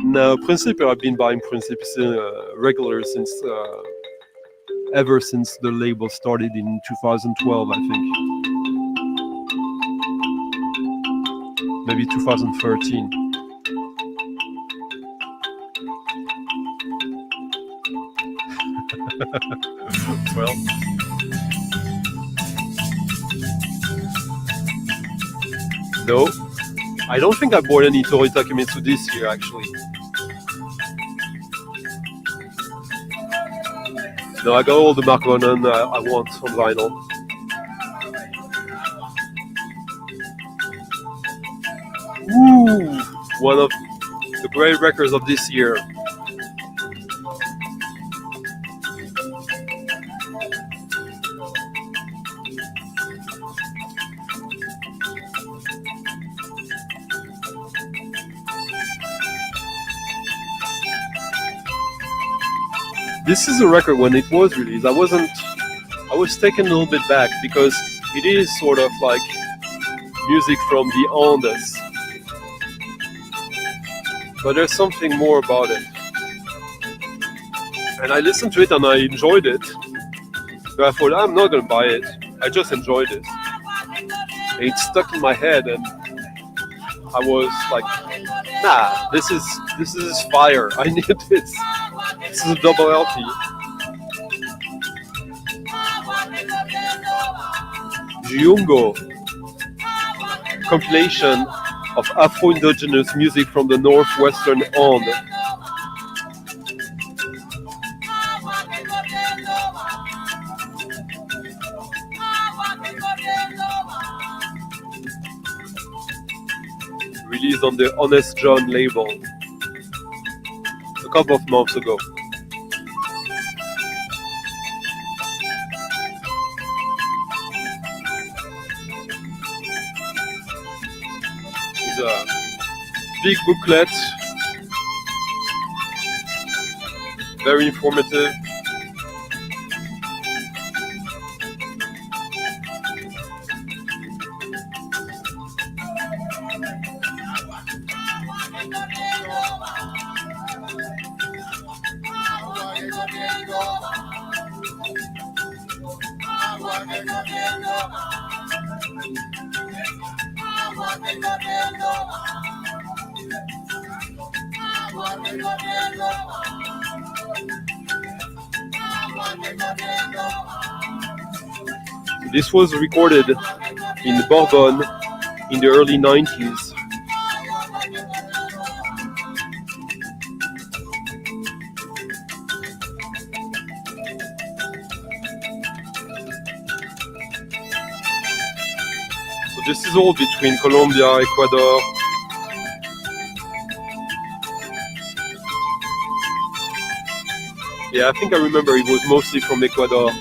No, Principe, I've been buying Principe regular since ever since the label started in 2012, I think. Maybe 2013. Well, no, I don't think I bought any Tori Takemitsu this year, actually. No, I got all the Mark Vernon I want on vinyl. Woo! One of the great records of this year. this is a record when it was released. I was taken a little bit back because it is sort of like music from the Andes. But there's something more about it. And I listened to it and I enjoyed it. But I thought, I'm not gonna buy it. I just enjoyed it. And it stuck in my head and I was like, nah, this is fire. I need this. This is a double LP. Jungo, compilation of Afro-indigenous music from the northwestern Andes. Released on the Honest John label a couple of months ago. It's a big booklet, very informative. This was recorded in Bourbon in the early 90s. So this is all between Colombia, Ecuador. Yeah, I think I remember it was mostly from Ecuador.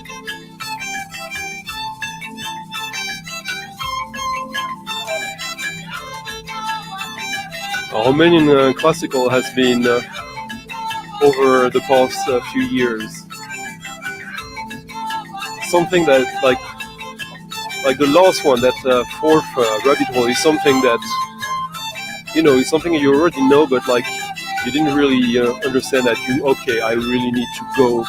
Romanian classical has been over the past few years something that like the last one, that fourth rabbit hole, is something that is something you already know, but like you didn't really understand that I really need to go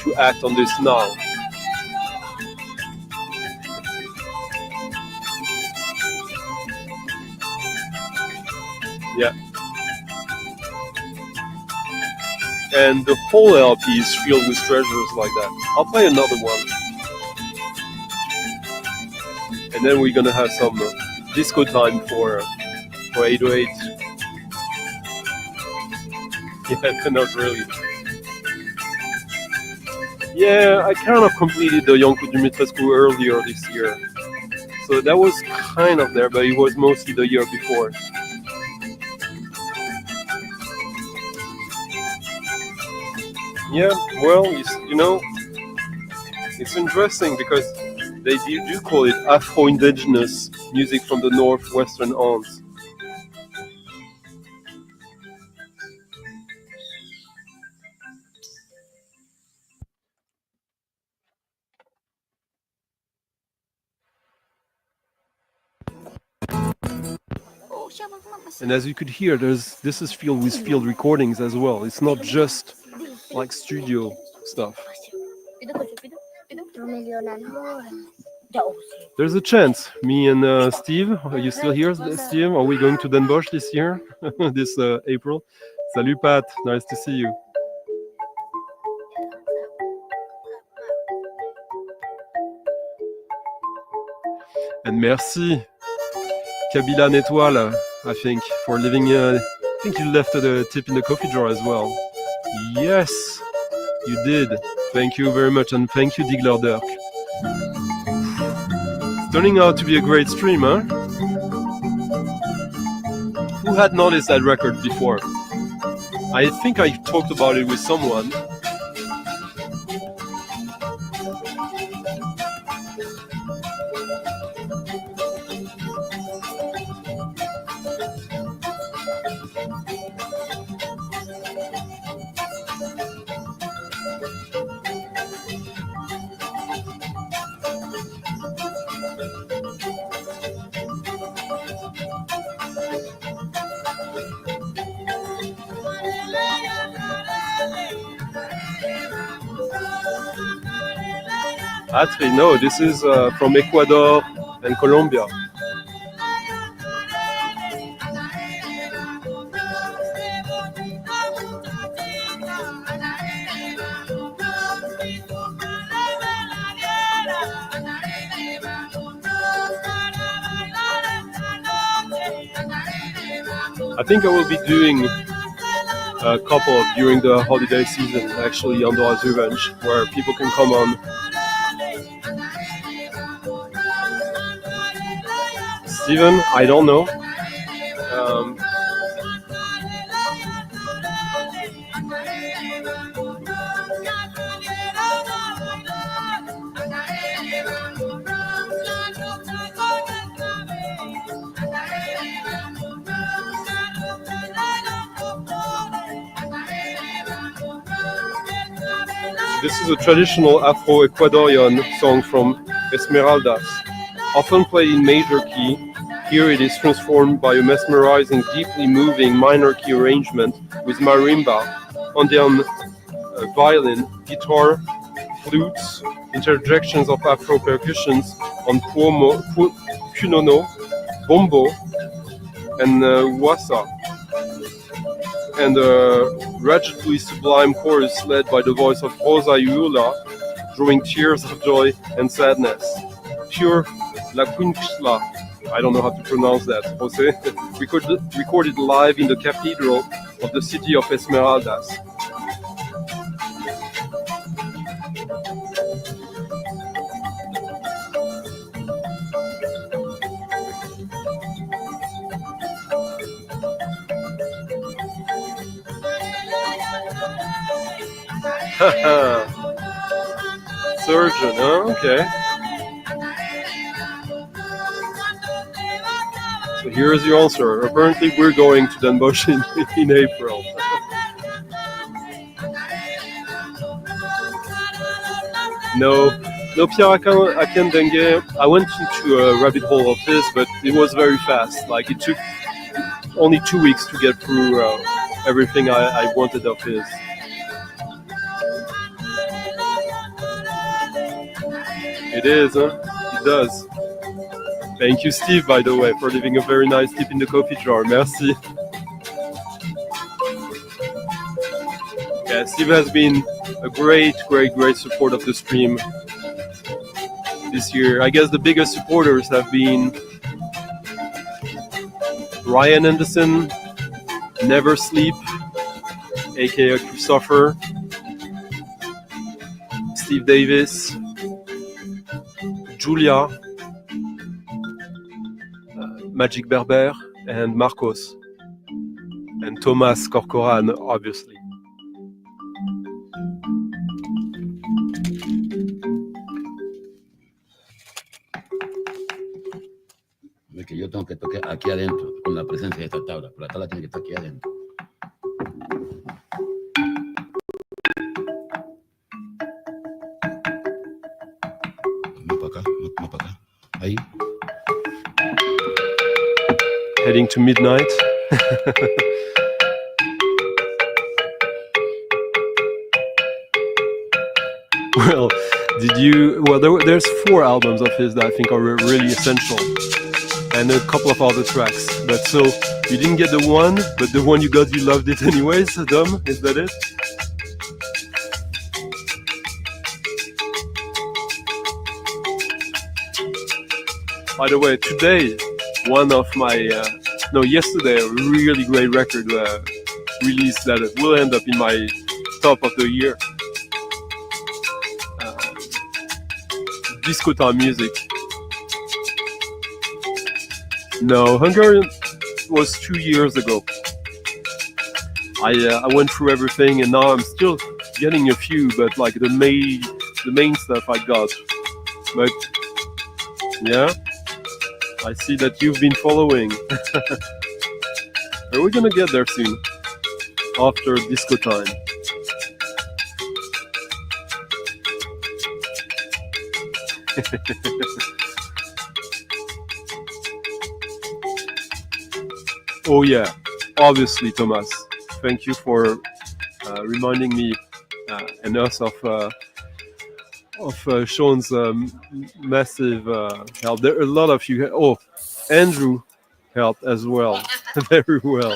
to act on this now. Yeah. And the whole LP is filled with treasures like that. I'll play another one. And then we're gonna have some disco time for 808. Yeah, not really. Yeah, I kind of completed the Iancu Dumitrescu earlier this year. So that was kind of there, but it was mostly the year before. Yeah, well, it's interesting because they do call it Afro-indigenous music from the northwestern Andes. And as you could hear, this is filled with field recordings as well. It's not just like studio stuff. There's a chance. Me and Steve, are you still here, Steve? Are we going to Den Bosch this year, this April? Salut Pat, nice to see you. And merci, Kabila Netwal, I think, for leaving. I think you left a tip in the coffee jar as well. Yes, you did. Thank you very much, and thank you, Digler Dirk. It's turning out to be a great stream, huh? Who had noticed that record before? I think I talked about it with someone. Atri, no, this is from Ecuador and Colombia. I think I will be doing a couple during the holiday season, actually, on Dora's Revenge, where people can come on. Steven, I don't know. This is a traditional Afro-Ecuadorian song from Esmeraldas, often played in major key. Here it is transformed by a mesmerizing, deeply moving minor key arrangement with marimba, Andean violin, guitar, flutes, interjections of Afro percussions on punono, bombo, and wassa, and a rigidly sublime chorus led by the voice of Rosa Iula, drawing tears of joy and sadness. Pure La Quinchla, I don't know how to pronounce that, Jose, recorded live in the cathedral of the city of Esmeraldas. Surgeon, huh? Okay. So here's your answer. Apparently we're going to Den Bosch in April. No, Pierre Akendenge, I went into a rabbit hole of this, but it was very fast. Like, it took only 2 weeks to get through everything I wanted of his. It is, huh? It does. Thank you, Steve, by the way, for leaving a very nice tip in the coffee jar. Merci. Yeah, Steve has been a great support of the stream this year. I guess the biggest supporters have been Ryan Anderson, Never Sleep, aka Christopher, Steve Davis, Julia, Magic Berber, and Marcos, and Thomas Corcoran, obviously. Es que yo tengo que tocar aquí adentro, con la presencia de esta tabla, pero la tabla tiene que estar aquí adentro. Más para acá, ahí. Heading to midnight. Well, there's 4 albums of his that I think are really essential, and a couple of other tracks. But so you didn't get the one, but the one you got, you loved it anyways. Dom, is that it? By the way, today, yesterday, a really great record release that will end up in my top of the year. Disco time music. No, Hungarian was 2 years ago. I went through everything, and now I'm still getting a few, but like the main stuff I got. But yeah, I see that you've been following. Are we gonna get there soon? After disco time. Oh yeah, obviously, Thomas. Thank you for reminding me and us of Sean's massive help. There are a lot of you. Andrew helped as well, very well,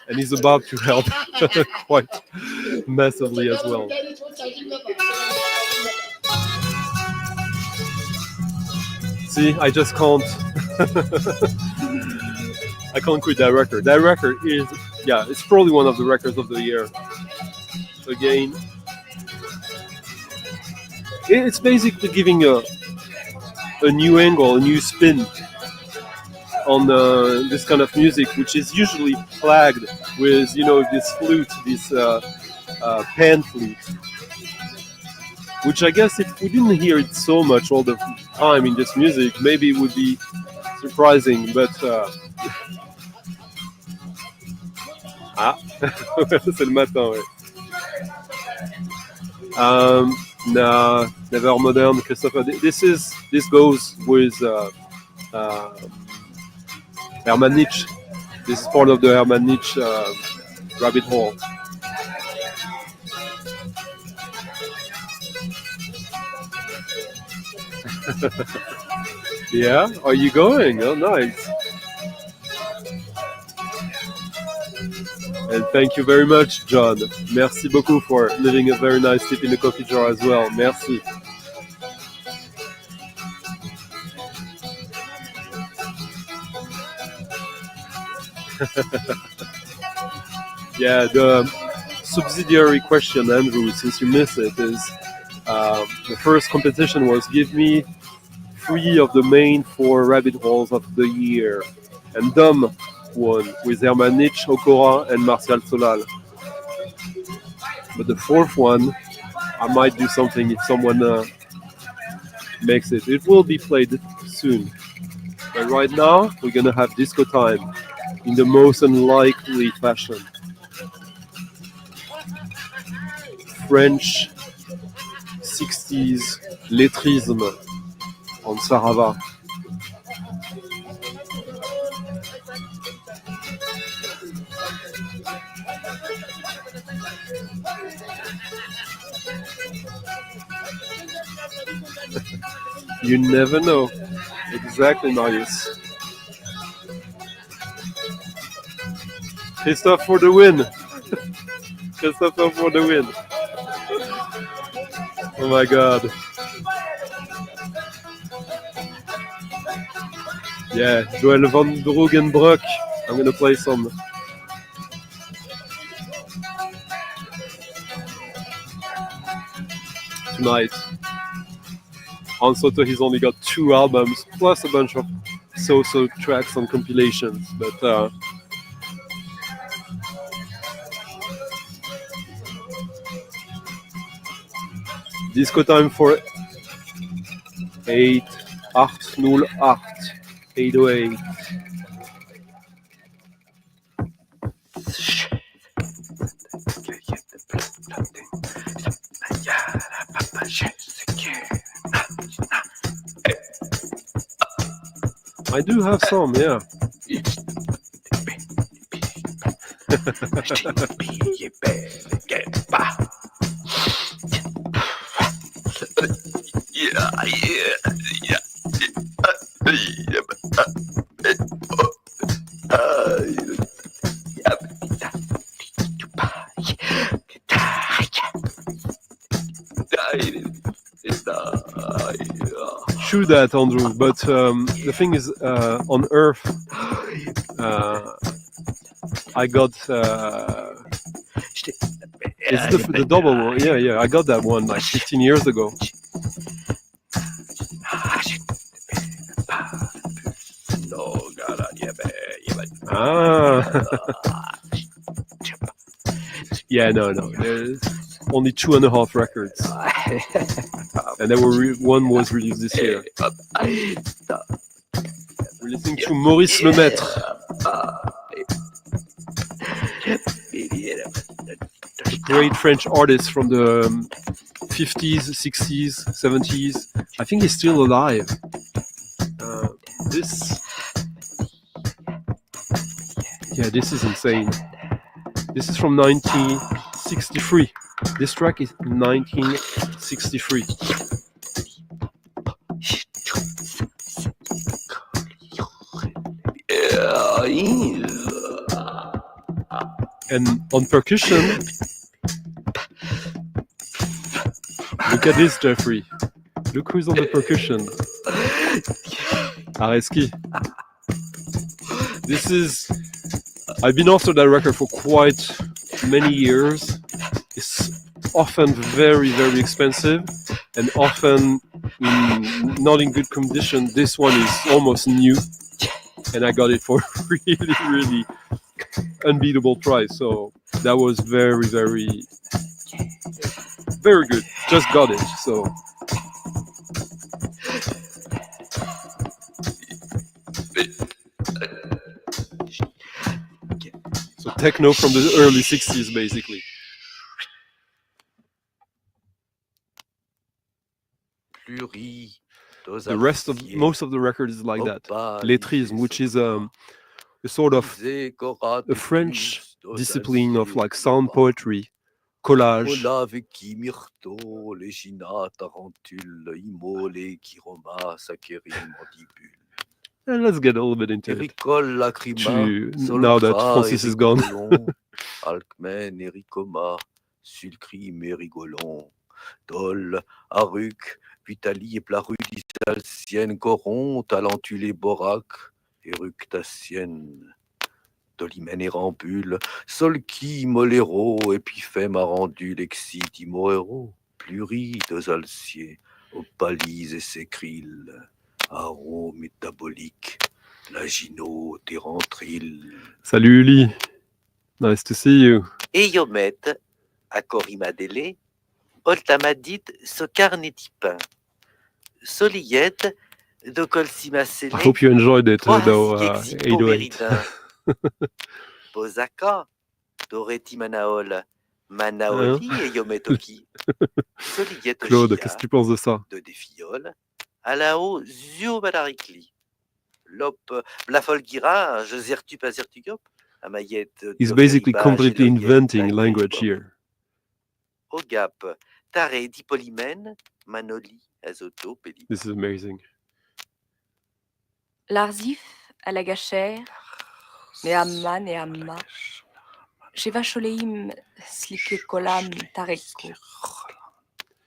and he's about to help quite massively as well. See, I just can't. I can't quit that record. That record is, it's probably one of the records of the year. Again, it's basically giving a new angle, a new spin on this kind of music, which is usually plagued with, this flute, this pan flute. Which I guess if we didn't hear it so much all the time in this music, maybe it would be surprising, but... c'est le matin, ouais. Nah, never modern, Christopher. This goes with Herman Nietzsche. This is part of the Herman Nietzsche rabbit hole. Yeah, are you going? Oh, nice. And thank you very much, John. Merci beaucoup for leaving a very nice tip in the coffee jar as well. Merci. Yeah, the subsidiary question, Andrew, since you missed it, is the first competition was give me 3 of the main 4 rabbit holes of the year. And Dom won with Herman Nietzsche, Ocora, and Martial Solal. But the 4th one, I might do something if someone makes it. It will be played soon. But right now, we're gonna have disco time in the most unlikely fashion. French 60s lettrisme on Sarava. You never know. Exactly, Marius. Christophe for the win. Christophe for the win. Oh my god. Yeah, Joel van Drogenbroek. I'm gonna play some. Tonight. On Soto, he's only got 2 albums, plus a bunch of so-so tracks on compilations, but disco time for 808. 808. I do have some, yeah. True that, Andrew, but the thing is, on Earth, I got it's the double one. Yeah, I got that one like 15 years ago. Yeah, no. There's only 2.5 records. And then one was released this year. We're listening to Maurice Lemaitre. A great French artist from the 50s, 60s, 70s. I think he's still alive. This is insane. This is from 1963. This track is 1963. And on percussion, look at this, Jeffrey. Look who's on the percussion. Areski. This is... I've been after that record for quite many years. It's often very, very expensive and often not in good condition. This one is almost new and I got it for a really, really unbeatable price. So that was very, very, very good. Just got it. So techno from the early 60s, basically. Most of the record is like that. Lettrisme, which is a sort of a French discipline of like sound poetry, collage. And let's get a little bit into it. Now that Francis is gone. Alcmen, Ericoma, Sulcri, Mérigolon, Dol, Aruc, Vitali et Plarudis, Alcienne, Coron, Talentulé, Borac, Eructacienne, Dolimène et Rambule, Solki, Moléro, Épiphème, Arandu, Lexite, Imoero, Pluri, Dosalcier, Opalise et Sécril, Aro, Métabolique, Lagino, Térentril. Salut Uli, nice to see you. Eyomet, Acorimadele, Oltamadit, Socarnetipin, Soliet, Docolsimasele. I hope you enjoyed it, though, 808. Bozaka, Doretimanaol, Manaoli et Yometoki. Soliet Claude, qu'est-ce que tu penses de ça? De Défiole, Alao, Ziobalaricli, Lop, Blafolgira, Josertup Azertugop, Amayet. He's basically completely inventing language here. Ogap, Tare, Dipolymène, Manoli, Azoto, Péli. This is amazing. L'arzif, à la gachère, Neamma, Neamma, Shevacholeim, Slike Kolam, Tareko,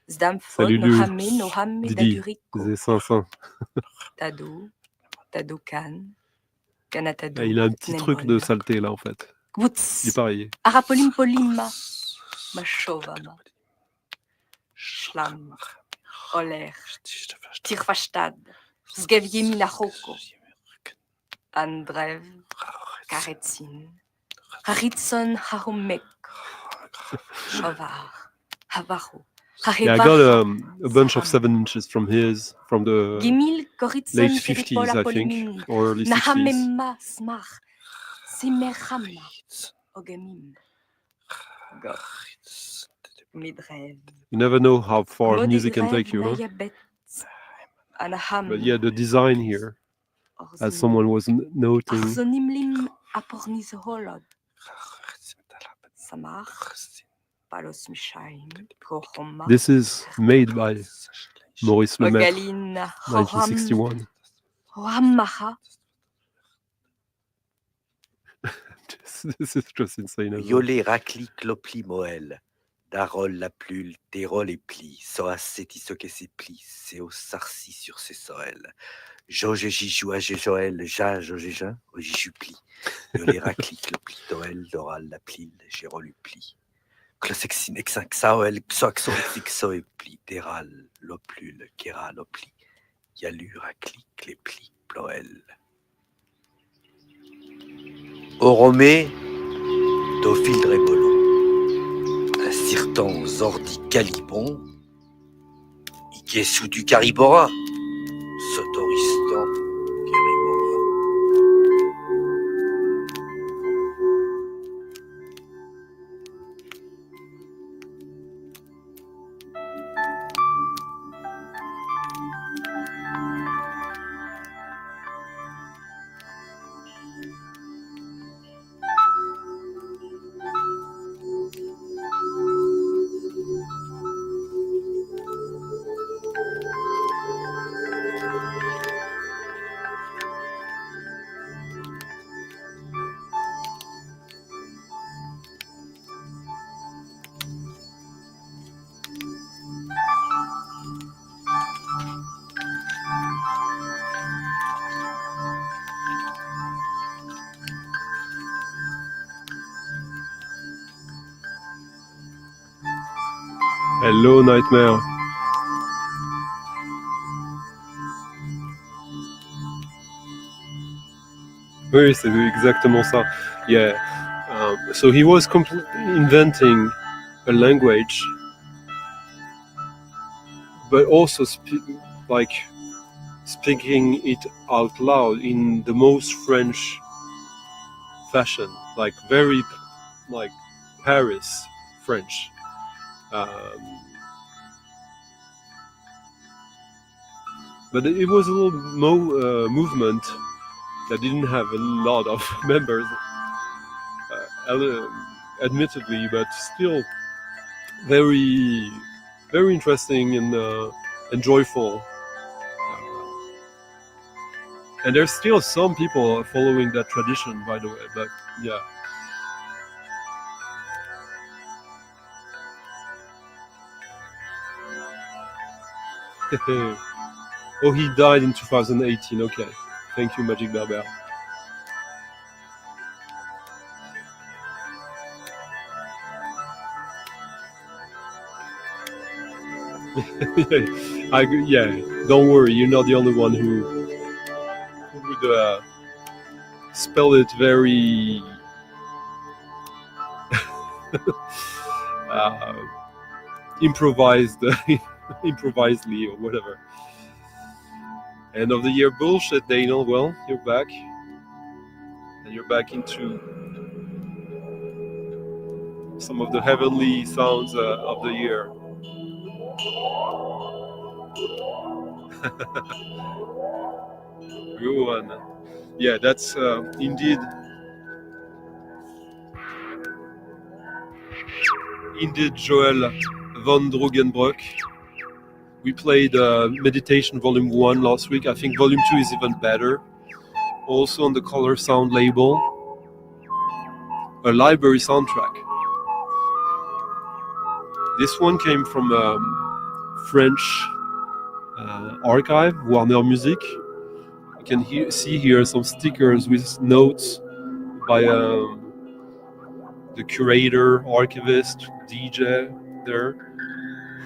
Zdamfol, Nohame, Nohame, Daduriko, Tado, Tadokan, Kanatado. Il a un petit truc de saleté là en fait. Il est pareil. Arapolim Polima, Machovama, Schlam, Oler, Tirfastad, Sgaviemi Lahoko, Andrev, Karetsin, Haritson Hahomek, Shovar, Havaro. Yeah, I got a bunch of 7 inches from the late 50s, I think, or early 60s. You never know how far music can take you, huh? But yeah, the design here, as someone was noting. This is made by Maurice Lemaitre, 1961. This is just insane. Yolé racli clopli moel, Darol la plule, Térol et pli, Soas sétisoque et ses plis, Séo sarci sur ses soels. Jauge jijoua Joël, Ja Jogéja, Ojijupli, Yolé racli clopli toel, Doral la plile, Gérolu pli. Closexine, Exinxaoel, Xoaxo, Fixo et pli, Téral, Loplule, Kéra, Lopli, Yalu, Racli, Clépli, Ploel. Oromé, Dophile Drébolo, Insirtan, Zordi, Calibon, Ikesu du Caribora, Sotoristan, Caribora. Hello, Nightmare. Oui, c'est exactement ça. Yeah. So he was inventing a language, but also speaking it out loud in the most French fashion, like very like Paris French. But it was a little movement that didn't have a lot of members, admittedly, but still very, very interesting and joyful. And there's still some people following that tradition, by the way, but yeah. Oh, he died in 2018, okay. Thank you, Magic Berber. Yeah, don't worry, you're not the only one who would spell it very improvisedly or whatever. End of the year bullshit, Daniel. Well, you're back. And you're back into some of the heavenly sounds of the year. Good one. Yeah, that's indeed Joel von Drugenbroek. We played Meditation Volume 1 last week. I think Volume 2 is even better. Also on the Color Sound label. A library soundtrack. This one came from French archive, Warner Music. You can see here some stickers with notes by the curator, archivist, DJ there,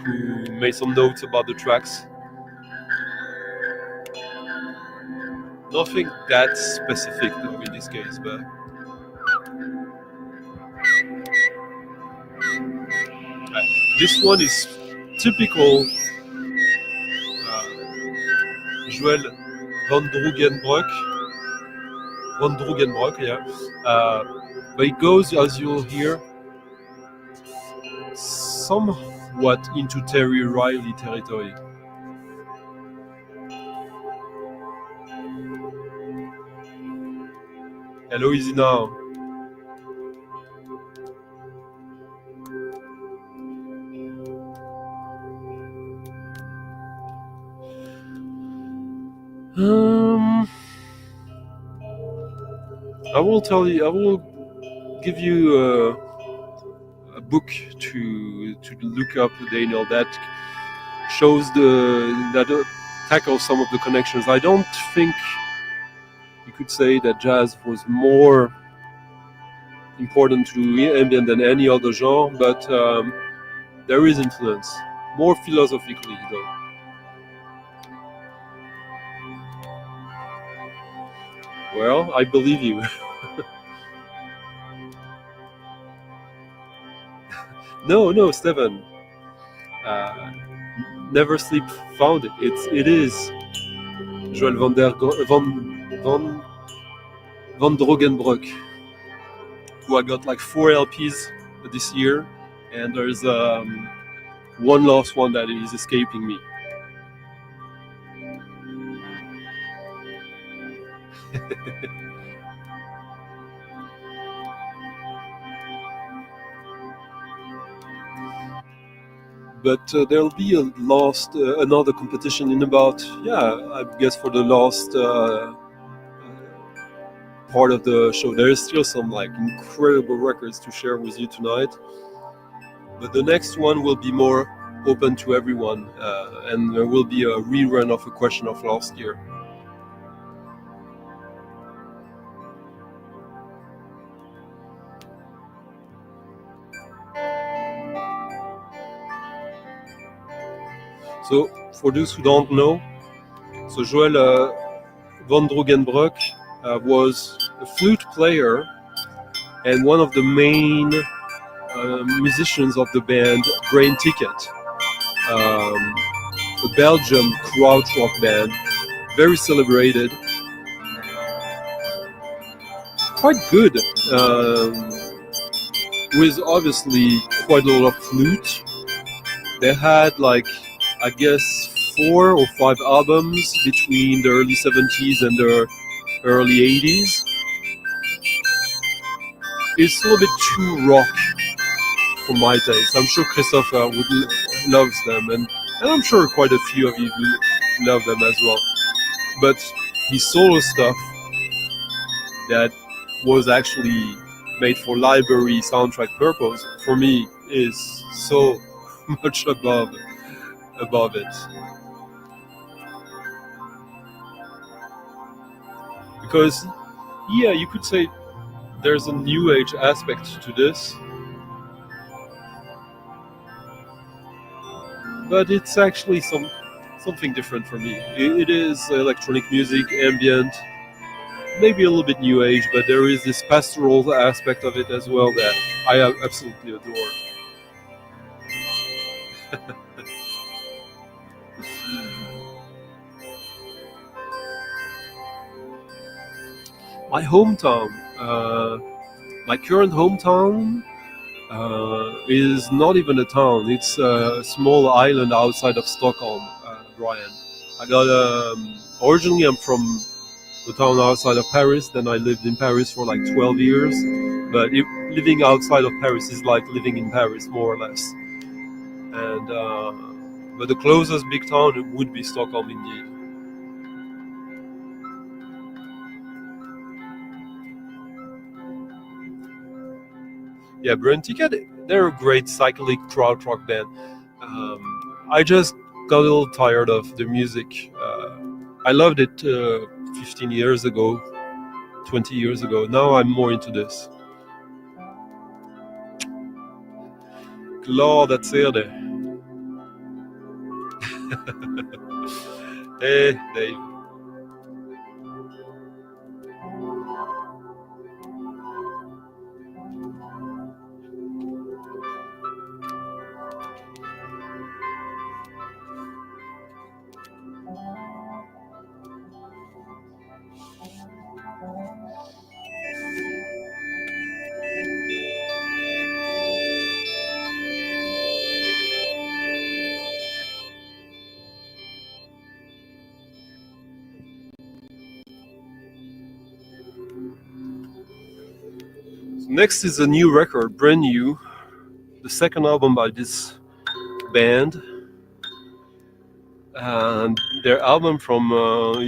who made some notes about the tracks. Nothing that specific though in this case, but this one is typical Joel von Drugenbroek. Yeah. But it goes, as you'll hear, somewhat into Terry Riley territory. Hello, Easy Now. I will give you a book to look up, Daniel, that shows that tackles some of the connections. I don't think you could say that jazz was more important to ambient than any other genre, but there is influence, more philosophically though. Well, I believe you. No, Stefan. Never Sleep found it. It is Joel van Drogenbroek, who I got like 4 LPs this year, and there's one last one that is escaping me. But there'll be another competition in about, I guess for the last part of the show. There is still some like incredible records to share with you tonight, but the next one will be more open to everyone, and there will be a rerun of a question of last year. So, for those who don't know, so Joël van Drogenbroek was a flute player and one of the main musicians of the band Brain Ticket, a Belgian Krautrock band, very celebrated, quite good, with obviously quite a lot of flute. They had like, I guess, 4 or 5 albums between the early 70s and the early 80s. It's a little bit too rock for my taste. I'm sure Christopher loves them, and I'm sure quite a few of you love them as well. But his solo stuff that was actually made for library soundtrack purpose, for me, is so much above it. Because, yeah, you could say there's a new age aspect to this, but it's actually something different for me. It is electronic music, ambient, maybe a little bit new age, but there is this pastoral aspect of it as well that I absolutely adore. My hometown, my current hometown, is not even a town. It's a small island outside of Stockholm, Brian. Originally I'm from the town outside of Paris, then I lived in Paris for like 12 years, but living outside of Paris is like living in Paris, more or less. And but the closest big town would be Stockholm indeed. Yeah, Brain Ticket, they're a great psychedelic krautrock band. I just got a little tired of the music. I loved it 15 years ago, 20 years ago. Now I'm more into this. Glad att se det. Hey, Dave. Next is a new record, brand new, the second album by this band. And their album from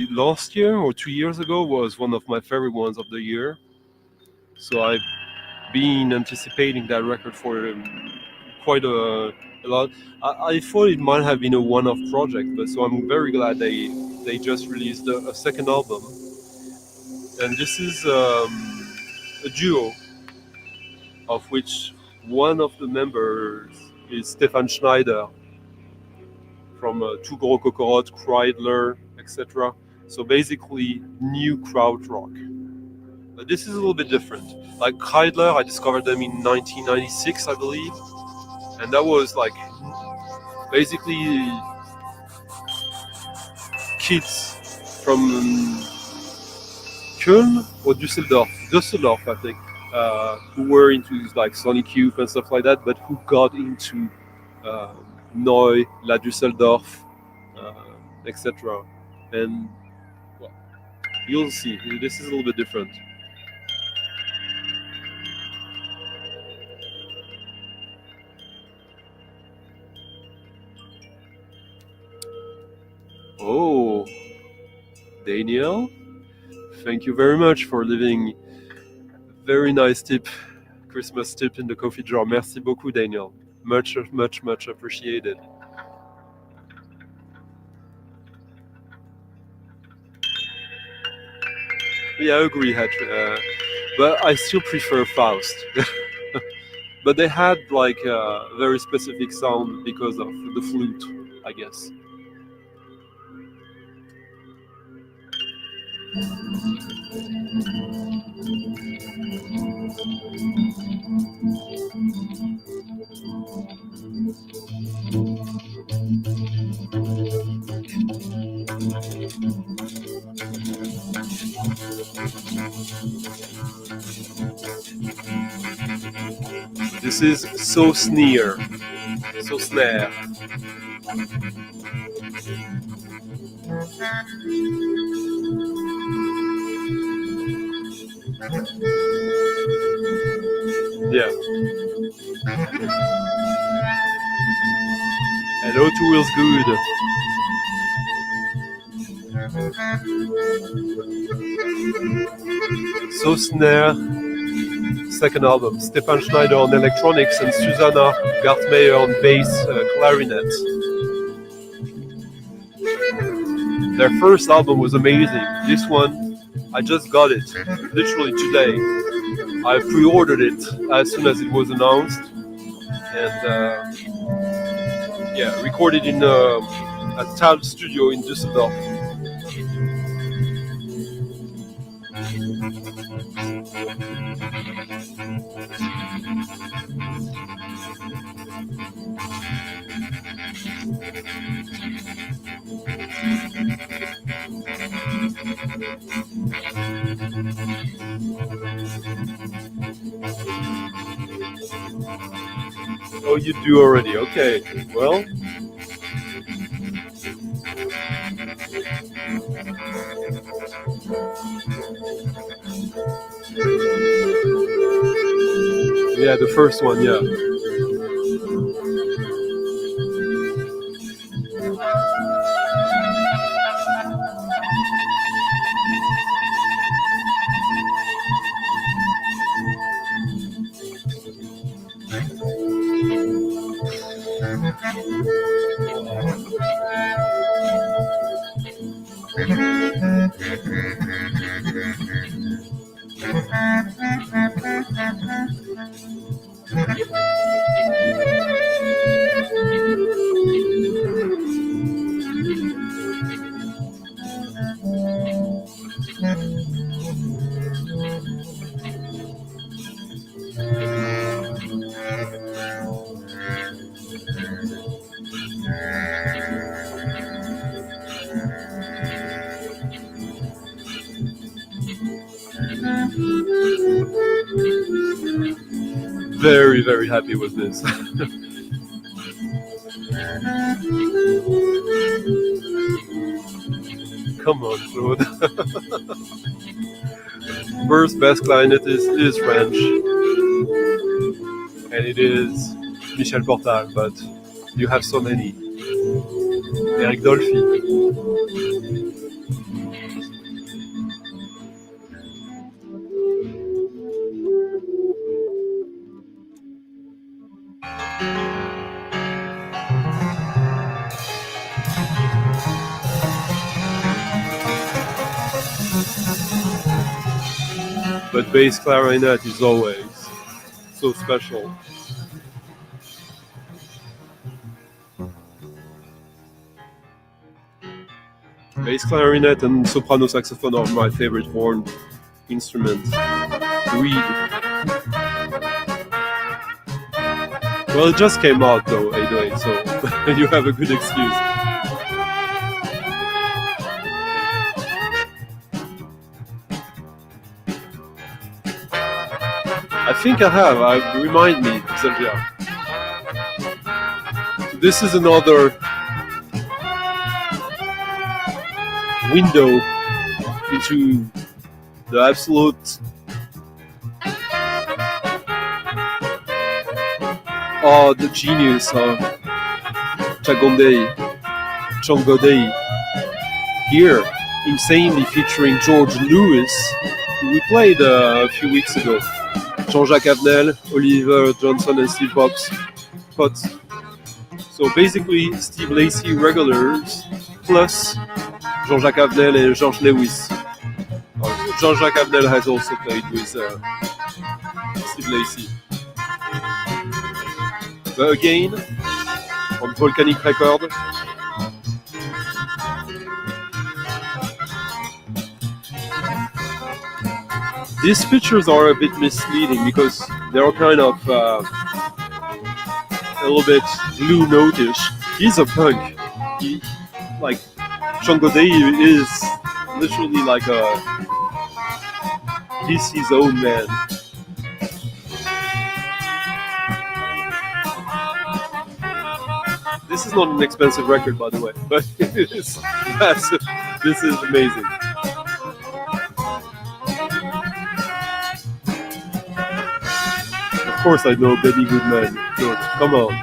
last year or 2 years ago was one of my favorite ones of the year. So I've been anticipating that record for quite a lot. I thought it might have been a one-off project, but so I'm very glad they just released a second album. And this is a duo, of which one of the members is Stefan Schneider from Two Gros Cockorottes, Kreidler, etc. So basically, new krautrock. But this is a little bit different. Like Kreidler, I discovered them in 1996, I believe, and that was like basically kids from Köln or Düsseldorf, I think. Who were into like Sonic Youth and stuff like that, but who got into Neu, La Düsseldorf, etc. And well, you'll see, this is a little bit different. Oh, Daniel, thank you very much for leaving very nice tip, Christmas tip in the coffee jar. Merci beaucoup, Daniel. Much appreciated. Yeah, I agree, but I still prefer Faust. But they had like a very specific sound because of the flute, I guess. This is So Snare. So Snare. Yeah. Hello to Will's Good. So Snare, second album. Stefan Schneider on electronics and Susanna Gartmeyer on bass, clarinet. Their first album was amazing. This one, I just got it, literally today. I pre-ordered it as soon as it was announced, and yeah, recorded in a Tal studio in Düsseldorf. Oh, you do already? Okay. Well, yeah, the first one, yeah. Very, very happy with this. Come on, Claude. First bass clarinet is French, and it is Michel Portal, but you have so many. Eric Dolphy. But bass clarinet is always so special. Bass clarinet and soprano saxophone are my favorite horn instruments. Reed. Well, it just came out though, 808, so you have a good excuse. I think I have. Remind me, Xavier. This is another window into the absolute the genius of Chongodei. Here, insanely featuring George Lewis, who we played a few weeks ago. Jean-Jacques Avenel, Oliver Johnson, and Steve Potts. So basically, Steve Lacy regulars plus Jean-Jacques Avenel and George Lewis. Jean-Jacques Avenel has also played with Steve Lacy. But again, on Volcanic Record, These pictures are a bit misleading because they're kind of a little bit blue notish. He's a punk. He, like, Chongodei is literally like he's his own man. This is not an expensive record, by the way, but it is massive. This is amazing. Of course I know Benny Goodman. Good. Come on.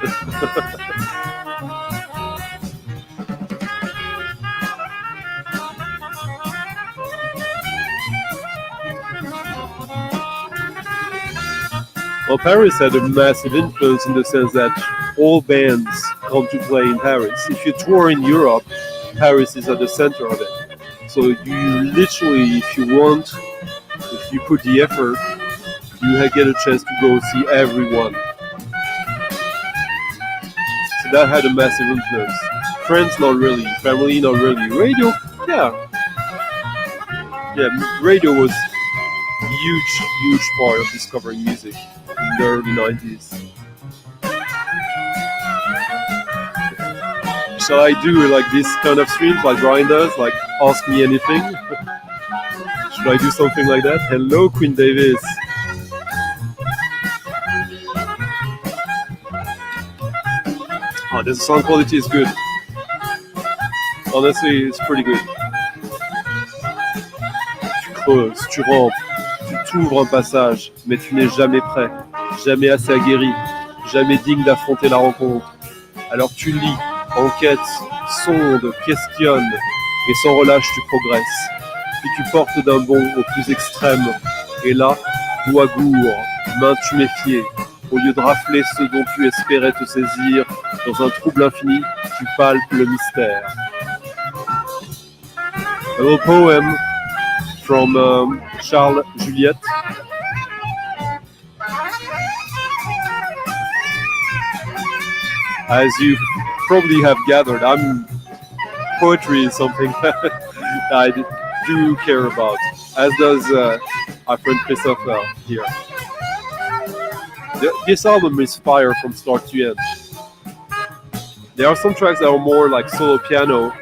Well, Paris had a massive influence in the sense that all bands come to play in Paris. If you tour in Europe, Paris is at the center of it. So you literally, if you want, if you put the effort, you get a chance to go see everyone. So that had a massive influence. Friends, not really. Family, not really. Radio, yeah. Yeah, radio was a huge part of discovering music in the early 90s. Shall I do like this kind of streams like Brian does, like Ask Me Anything? Should I do something like that? Hello, Queen Davis. Oh, the sound quality is good. Honestly, it's pretty good. Tu creuses, tu rampes, tu t'ouvres un passage, mais tu n'es jamais prêt, jamais assez aguerri, jamais digne d'affronter la rencontre. Alors tu lis, enquêtes, sondes, questionnes, et sans relâche tu progresses. Puis tu portes d'un bond au plus extrême, et là, doigt gourd, main tu méfiais. Au lieu de rafler ce dont tu espérais te saisir, dans un trouble infini, tu palpes le mystère. A little poem from Charles Juliette. As you probably have gathered, poetry is something that I do care about, as does our friend Christopher here. This album is fire from start to end. There are some tracks that are more like solo piano,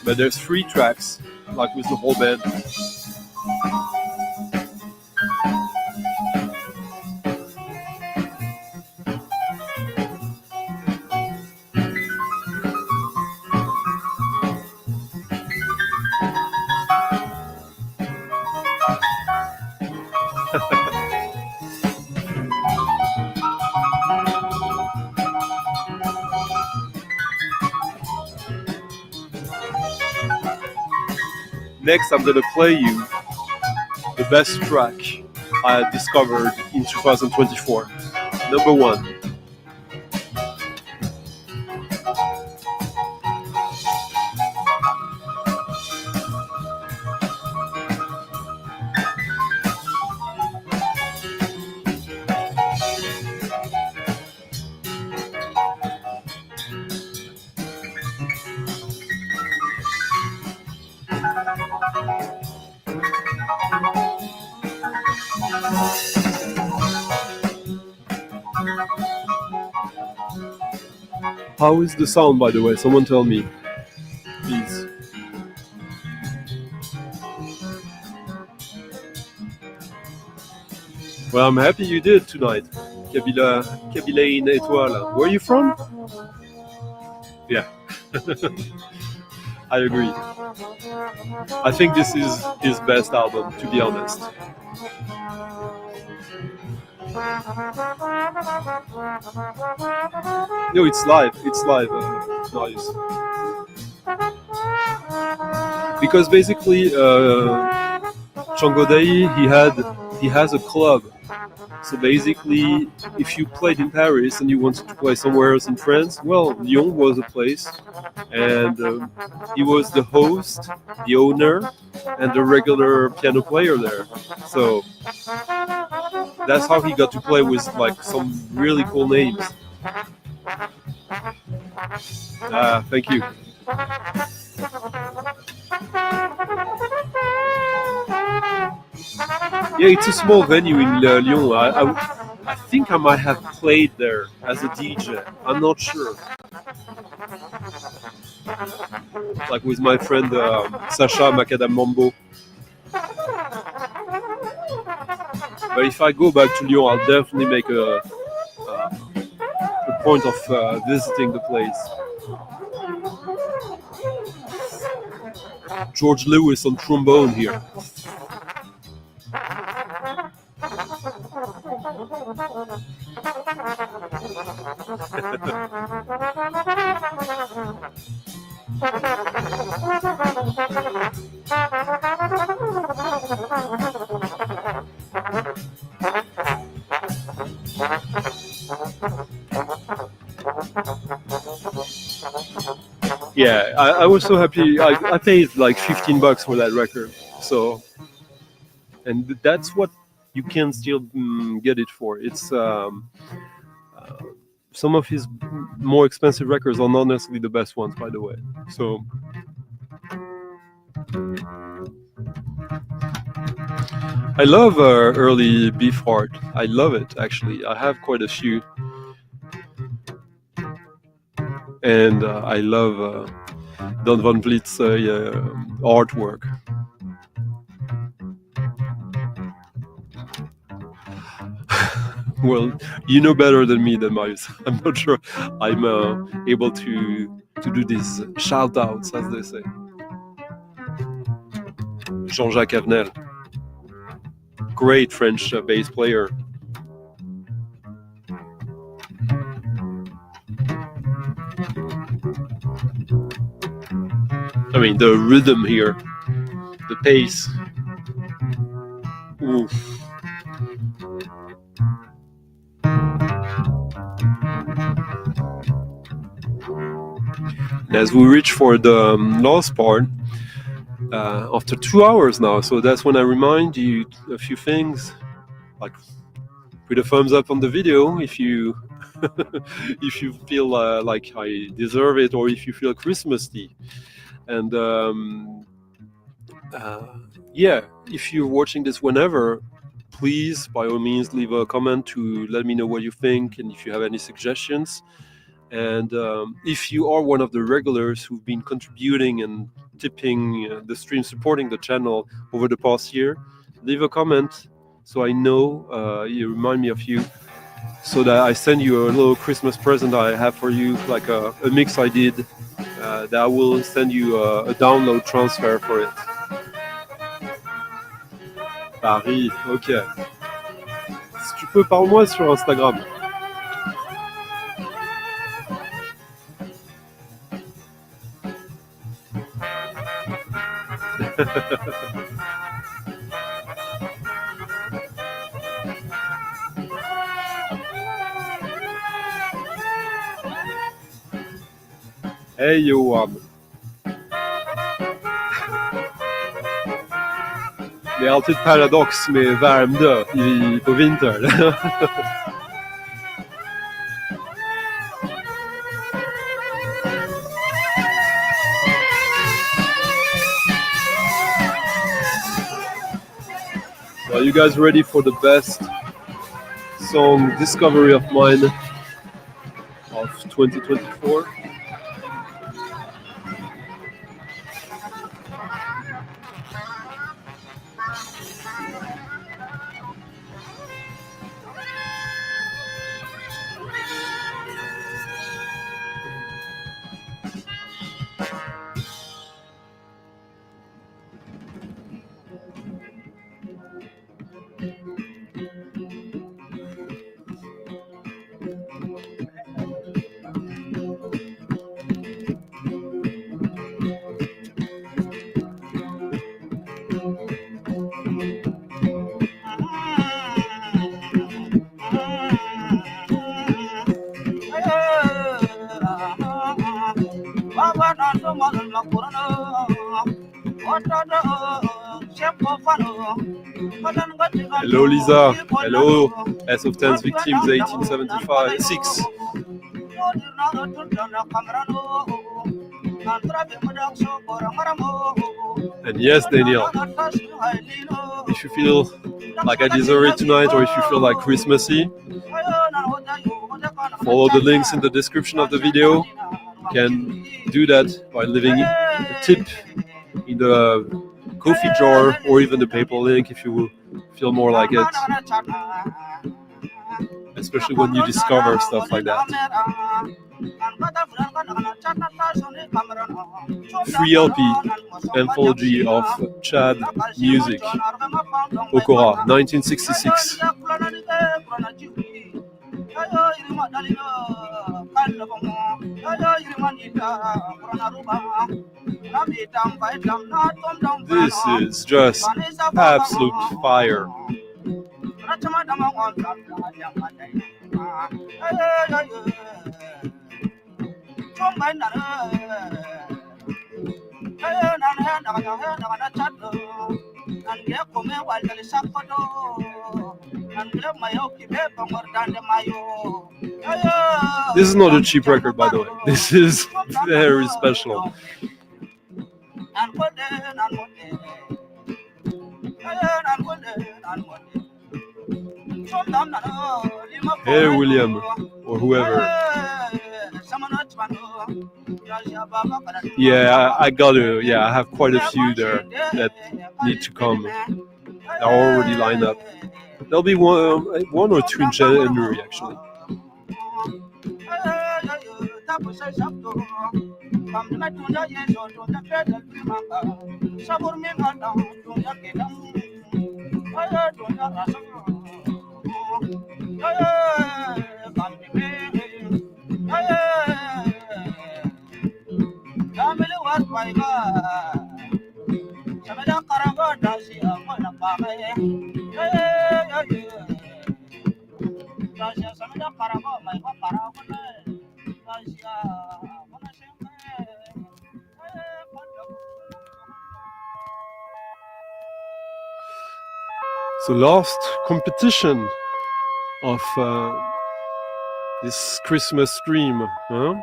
but there's 3 tracks, like with the whole band. Next, I'm going to play you the best track I discovered in 2024. Number 1. How is the sound, by the way? Someone tell me, please. Well, I'm happy you did tonight. Kabylaine Étoile. Where are you from? Yeah. I agree. I think this is his best album, to be honest. No, it's live. It's live. Nice. Because basically, Chongodei, he has a club. So basically, if you played in Paris and you wanted to play somewhere else in France, well, Lyon was a place, and he was the host, the owner, and the regular piano player there. So that's how he got to play with like some really cool names. Thank you. Yeah, it's a small venue in Lyon. I think I might have played there as a DJ. I'm not sure. Like with my friend Sacha Macadam Mambo. But if I go back to Lyon, I'll definitely make a point of visiting the place. George Lewis on trombone here. Yeah, I was so happy. I paid like $15 for that record. So, and that's what you can still get it for. It's some of his more expensive records are not necessarily the best ones, by the way. So, I love early beef art. I love it, actually. I have quite a few. And I love Don Van Vliet's artwork. Well, you know better than me, then Marius. I'm not sure I'm able to do these shout-outs, as they say. Jean-Jacques Avenel, great French bass player. I mean, the rhythm here, the pace. Oof. As we reach for the last part, after 2 hours now, so that's when I remind you a few things, like put a thumbs up on the video if you if you feel like I deserve it, or if you feel Christmassy. And yeah, if you're watching this whenever, please, by all means, leave a comment to let me know what you think and if you have any suggestions. And if you are one of the regulars who've been contributing and tipping the stream, supporting the channel over the past year, leave a comment so I know you remind me of you, so that I send you a little Christmas present I have for you, like a mix I did, that I will send you a download transfer for it. Paris, ok. Si tu peux, parle-moi sur Instagram. Hey Johan. Det är alltid paradox med Värmdö på vintern. So are you guys ready for the best song discovery of mine of 2024? Hello Lisa, hello S of 10's Victims 1876. And yes Daniel, if you feel like I deserve it tonight, or if you feel like Christmassy, follow the links in the description of the video. You can do that by leaving a tip in the coffee jar or even the PayPal link if you feel more like it. Especially when you discover stuff like that. Free LP, anthology of Chad music, Ocora, 1966. This is just absolute fire. This is not a cheap record, by the way. This is very special. Hey, William, or whoever. Yeah, I gotta. Yeah, I have quite a few there that need to come. They're already lined up. There'll be one or two in January, actually. So last competition of this Christmas stream, huh?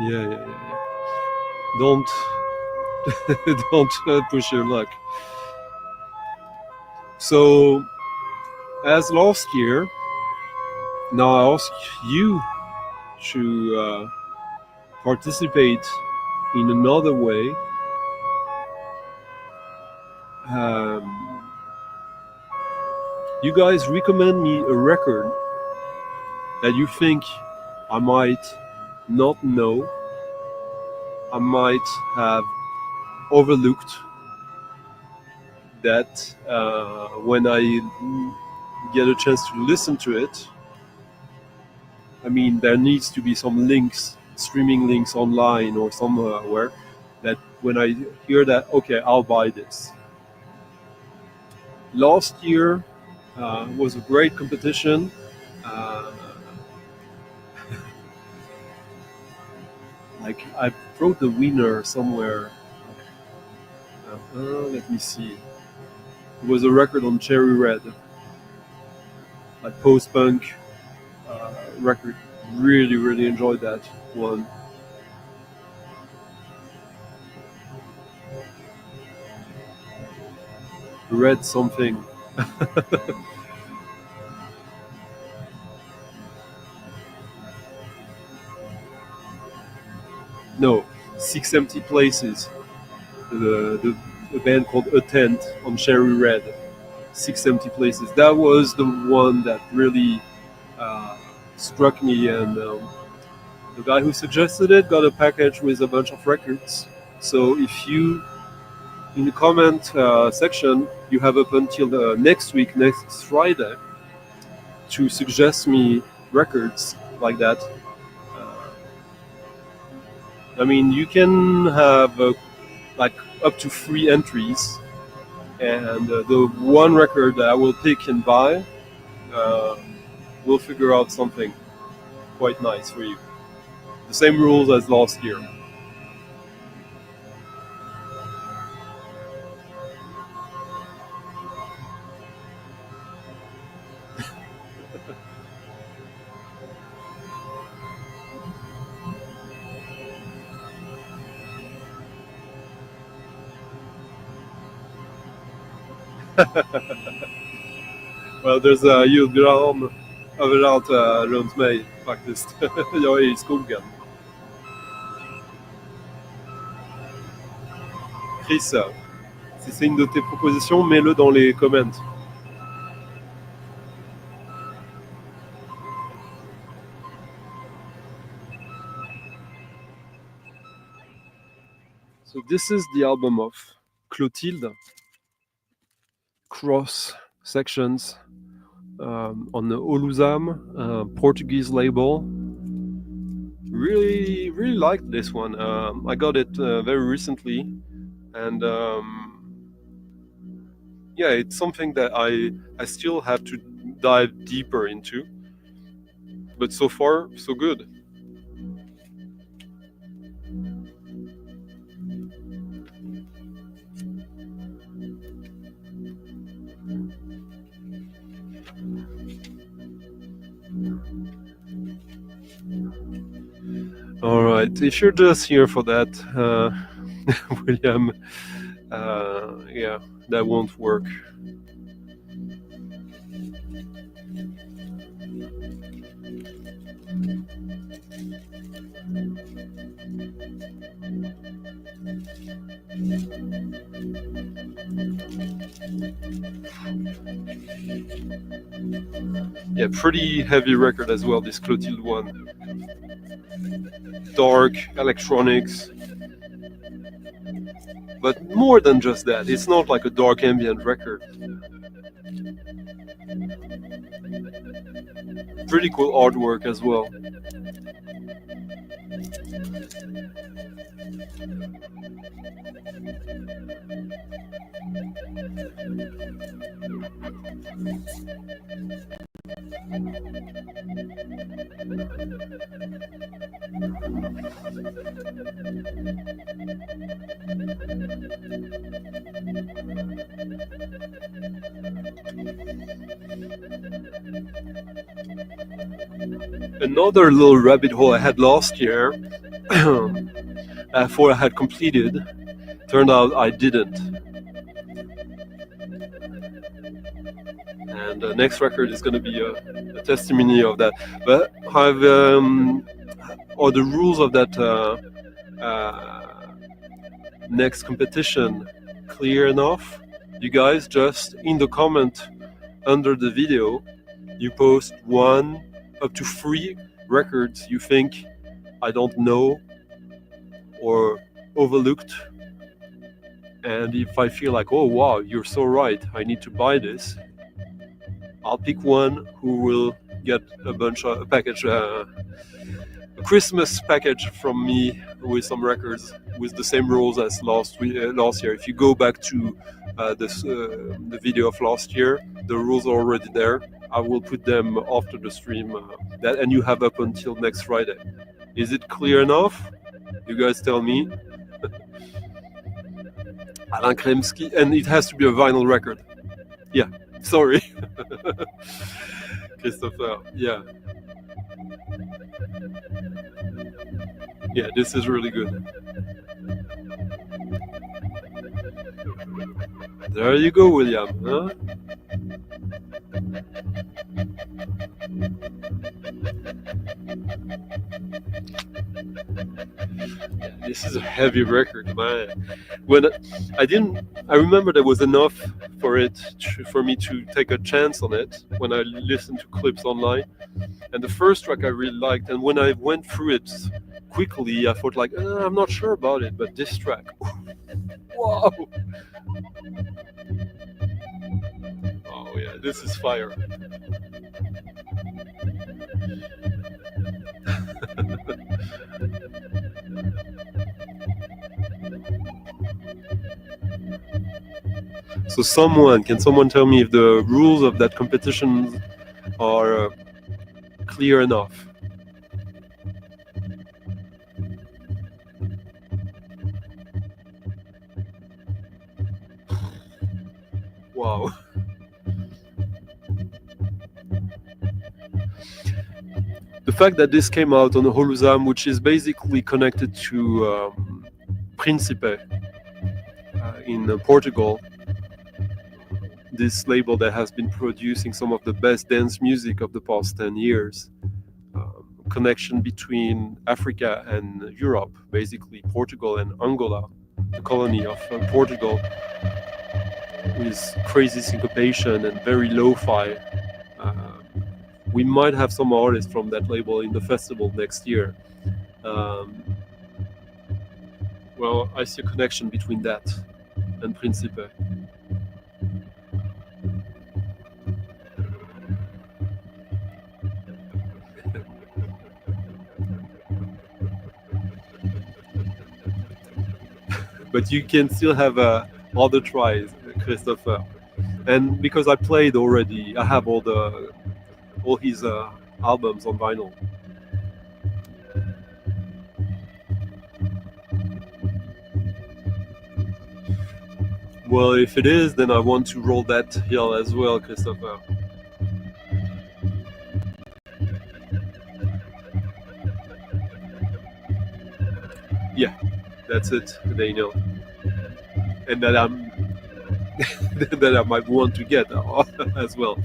Yeah. Don't push your luck. So, as last year, now I ask you to participate in another way. You guys recommend me a record that you think I might not know, I might have overlooked, that when I get a chance to listen to it, I mean, there needs to be some links, streaming links online or somewhere, that when I hear that, okay, I'll buy this. Last year was a great competition. Like, I wrote the winner somewhere. Let me see. It was a record on Cherry Red, like post-punk record. Really enjoyed that one. Red something. No, 6 Empty Places. The band called A Tent on Cherry Red. 6 Empty Places. That was the one that really struck me, and the guy who suggested it got a package with a bunch of records. So if you, in the comment section, you have up until next week, next Friday, to suggest me records like that. I mean, you can have like up to 3 entries, and the one record that I will pick and buy, we'll figure out something quite nice for you. The same rules as last year. Well, there's julgran överallt runt mig faktiskt. Jag är i skogen. Chris, si c'est une de tes propositions, mets-le dans les comments. So this is the album of Clotilde, cross sections on the Olusam Portuguese label. Really liked this one. I got it very recently, and yeah, it's something that I still have to dive deeper into. But so far, so good. All right, if you're just here for that, William, yeah, that won't work. Yeah, pretty heavy record as well, this Clotilde one. Dark electronics, but more than just that. It's not like a dark ambient record. Pretty cool artwork as well. Another little rabbit hole I had last year, before I had completed, turned out I didn't. And the next record is going to be a testimony of that. But are the rules of that next competition clear enough? You guys just in the comment under the video, you post 1 up to 3 records you think I don't know or overlooked, and if I feel like, oh wow, you're so right, I need to buy this, I'll pick one who will get a package, a Christmas package from me with some records with the same rules as last year. If you go back to the video of last year, the rules are already there. I will put them after the stream, and you have up until next Friday. Is it clear enough? You guys tell me. Alain Kremski, and it has to be a vinyl record. Yeah, sorry. Christopher, yeah. Yeah, this is really good. There you go, William. Huh? This is a heavy record, man. When I remember there was enough for me to take a chance on it when I listened to clips online. And the first track I really liked, and when I went through it quickly, I thought like, I'm not sure about it, but this track, wow! Oh yeah, this is fire. So can someone tell me if the rules of that competition are clear enough? Wow. The fact that this came out on the Holusam, which is basically connected to Príncipe in Portugal, this label that has been producing some of the best dance music of the past 10 years. Connection between Africa and Europe, basically Portugal and Angola, the colony of Portugal, with crazy syncopation and very lo-fi. We might have some artists from that label in the festival next year. Well, I see a connection between that and Principe. But you can still have other tries, Christopher. And because I played already, I have all his albums on vinyl. Well, if it is, then I want to roll that hill as well, Christopher. Yeah, that's it, Daniel. And that that I might want to get as well.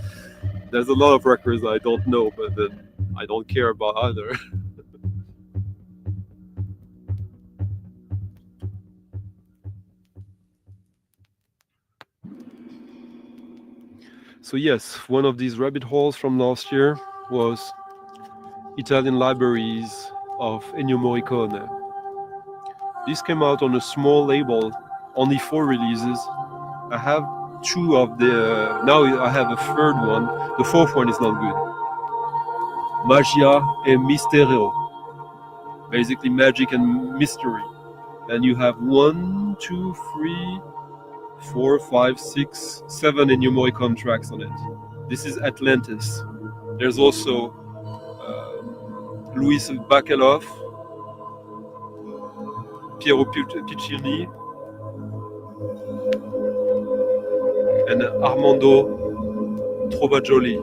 There's a lot of records I don't know, but then I don't care about either. So yes, one of these rabbit holes from last year was Italian libraries of Ennio Morricone. This came out on a small label, only 4 releases. I have 2 of the, now I have a 3rd one. The 4th one is not good. Magia e Mistero, basically magic and mystery. And you have 1, 2, 3, 4, 5, 6, 7 Ennio Morricone tracks on it. This is Atlantis. There's also Luis Bacalov, Piero Piccini, and Armando Trovajoli.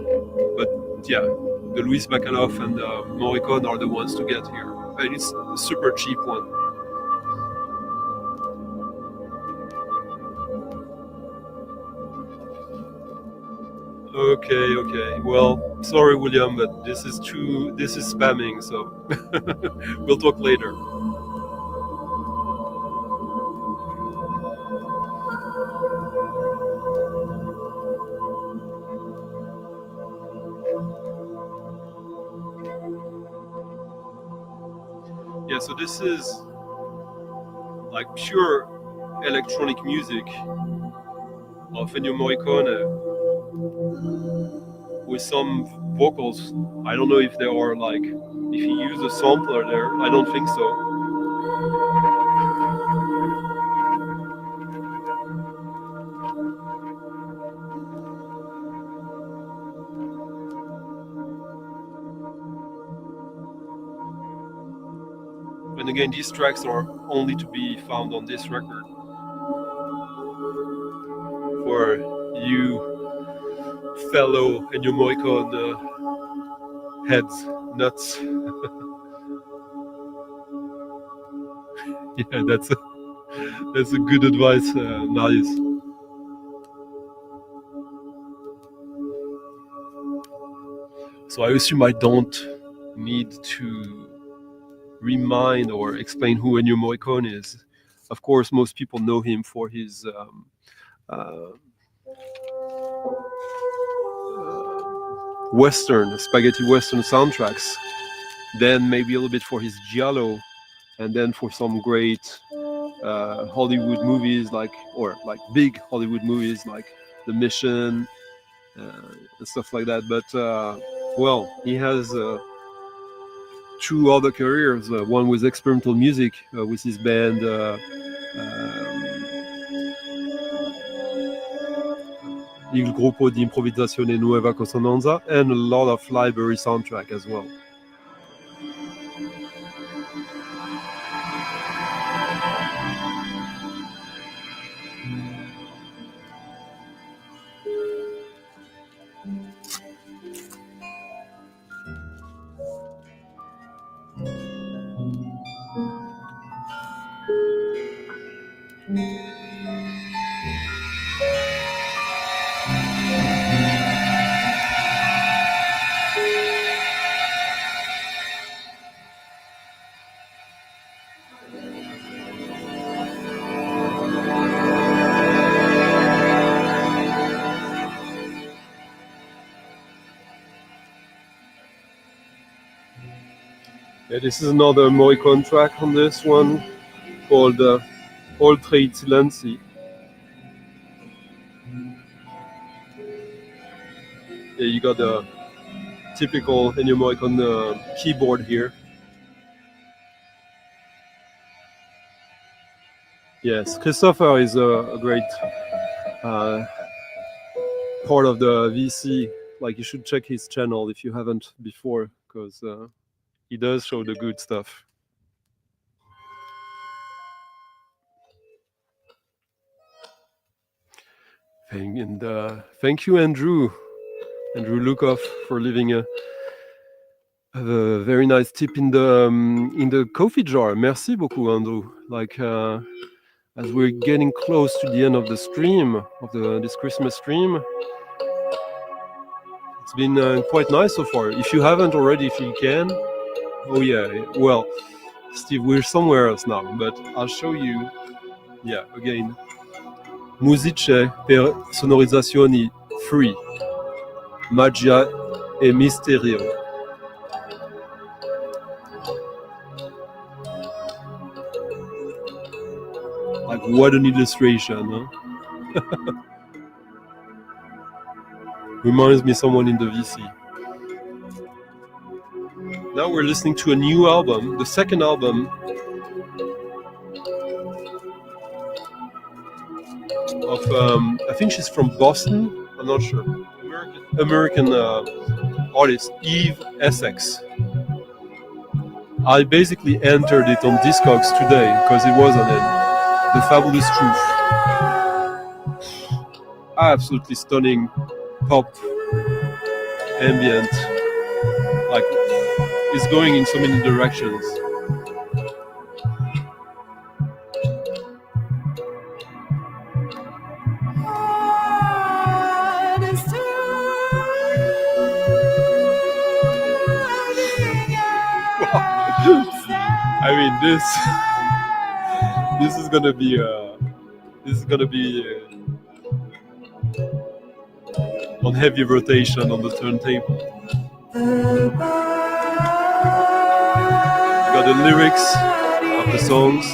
But yeah, the Luis Bacalov and Morricone are the ones to get here. And it's a super cheap one. Okay. Well, sorry, William, but this is spamming, so we'll talk later. Yeah, so this is like pure electronic music of Ennio Morricone with some vocals. I don't know if they are like, if he used a sampler there, I don't think so. And again, these tracks are only to be found on this record. For you fellow Ennio Morricone heads, nuts. Yeah, that's a good advice, Marius. So I assume I don't need to remind or explain who Ennio Morricone is. Of course, most people know him for his spaghetti Western soundtracks. Then maybe a little bit for his giallo, and then for some great Hollywood movies, like big Hollywood movies like The Mission and stuff like that. But well, he has 2 other careers. One with experimental music with his band Il Gruppo di Improvvisazione Nuova Consonanza, and a lot of library soundtrack as well. this is another Morricone track on this one called Oltre i Silenzi. Yeah, you got the typical Ennio Morricone keyboard here. Yes, Christopher is a great part of the VC. Like, you should check his channel if you haven't before, because he does show the good stuff. Thank you, Andrew Lukoff, for leaving a very nice tip in the coffee jar. Merci beaucoup, Andrew. Like, as we're getting close to the end of the stream, of this Christmas stream, it's been quite nice so far. If you haven't already, if you can, oh yeah, well, Steve, we're somewhere else now, but I'll show you. Yeah, again, musiche per sonorizzazioni free, magia e misterio. Like, what an illustration, huh? Reminds me of someone in the VC. Now we're listening to a new album, the second album of, I think she's from Boston, I'm not sure, American artist, Eve Essex. I basically entered it on Discogs today because it was on it. The Fabulous Truth. Absolutely stunning pop, ambient, like, it's going in so many directions. I mean, this is gonna be on heavy rotation on the turntable. You got the lyrics of the songs.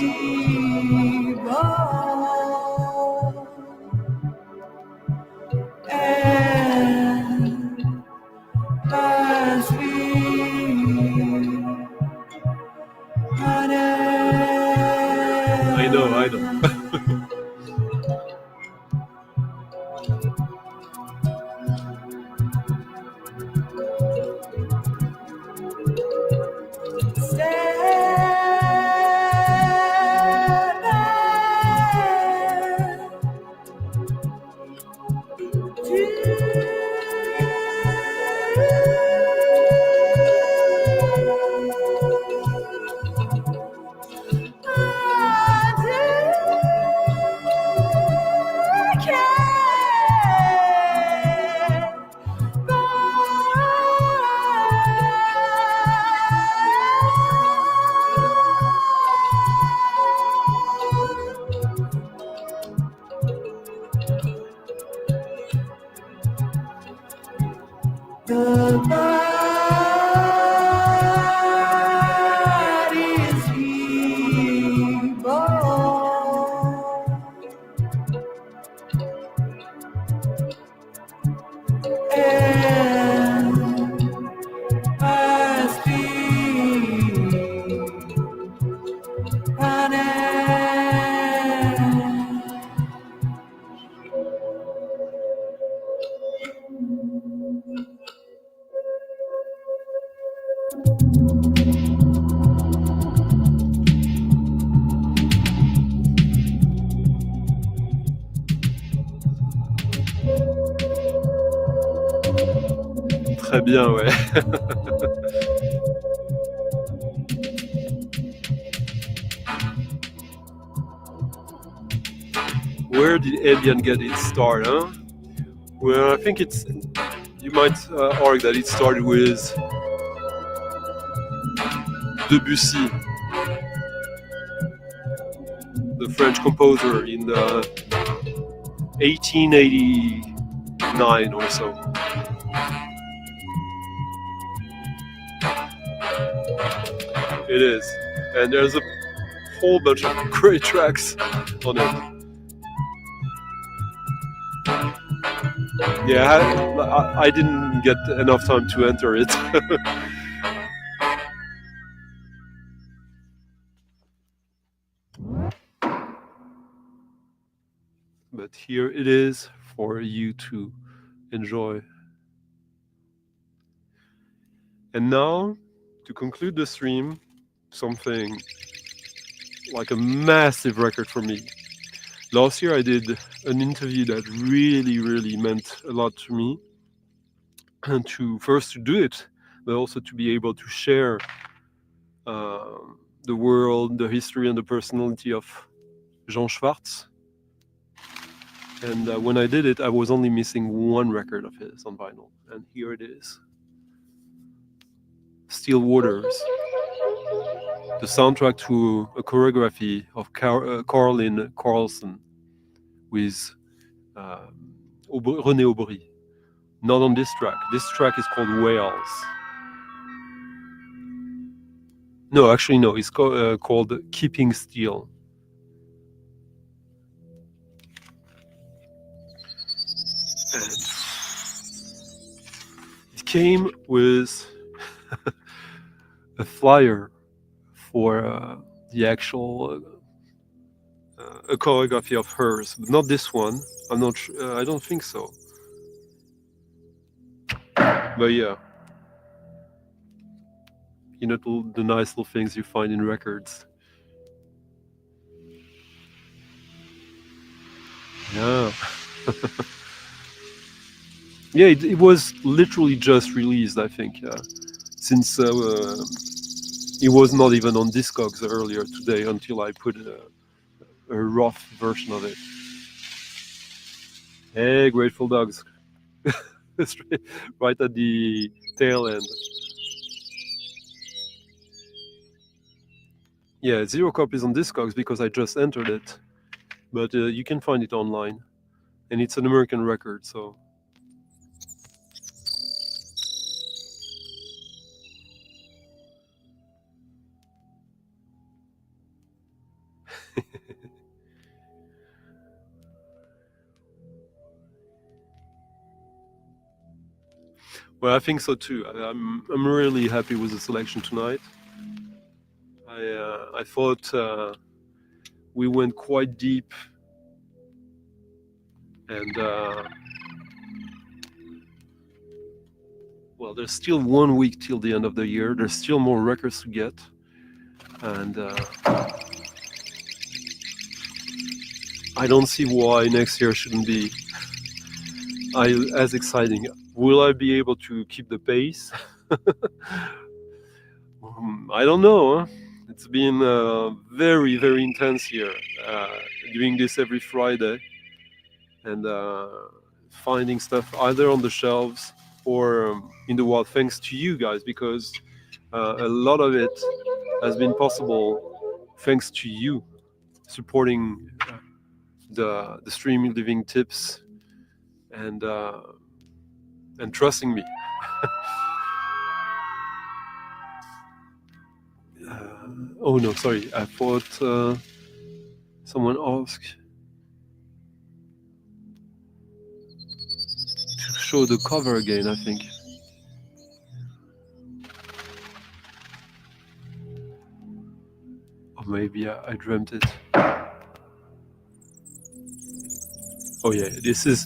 I know. Très bien, ouais. Where did ambient get its start, huh? Well, I think you might argue that it started with Debussy, the French composer, in 1889 or so. It is. And there's a whole bunch of great tracks on it. Yeah, I didn't get enough time to enter it. But here it is for you to enjoy. And now, to conclude the stream, something like a massive record for me. Last year I did an interview that really meant a lot to me. And to do it, but also to be able to share the world, the history and the personality of Jean Schwartz. And when I did it, I was only missing one record of his on vinyl. And here it is. Still Waters. The soundtrack to a choreography of Caroline Carlson with René Aubry. Not on this track. This track is called Whales. No, actually, no. It's called Keeping Still. And it came with a flyer for the actual a choreography of hers, but not this one. I'm not. I don't think so. But yeah, you know, the nice little things you find in records. Yeah. Yeah, it was literally just released, I think, since it was not even on Discogs earlier today until I put a rough version of it. Hey, Grateful Dogs. Right at the tail end. Yeah, 0 copies on Discogs because I just entered it. But you can find it online. And it's an American record, so... Well, I think so too. I'm really happy with the selection tonight. I thought we went quite deep, and well, there's still 1 week till the end of the year. There's still more records to get, and I don't see why next year shouldn't be as exciting. Will I be able to keep the pace? I don't know. Huh? It's been very intense year. Doing this every Friday and finding stuff either on the shelves or in the wild, thanks to you guys, because a lot of it has been possible thanks to you supporting the streaming living tips and trusting me. Oh no, sorry. I thought someone asked to show the cover again, I think. Or maybe I dreamt it. Oh yeah, this is...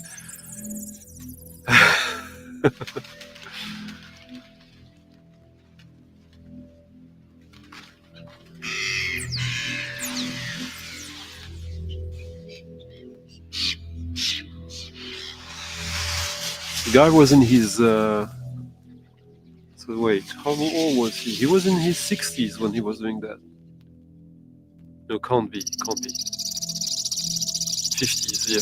The guy was in his... So wait, how old was he? He was in his 60s when he was doing that. No, can't be. 50s, yeah.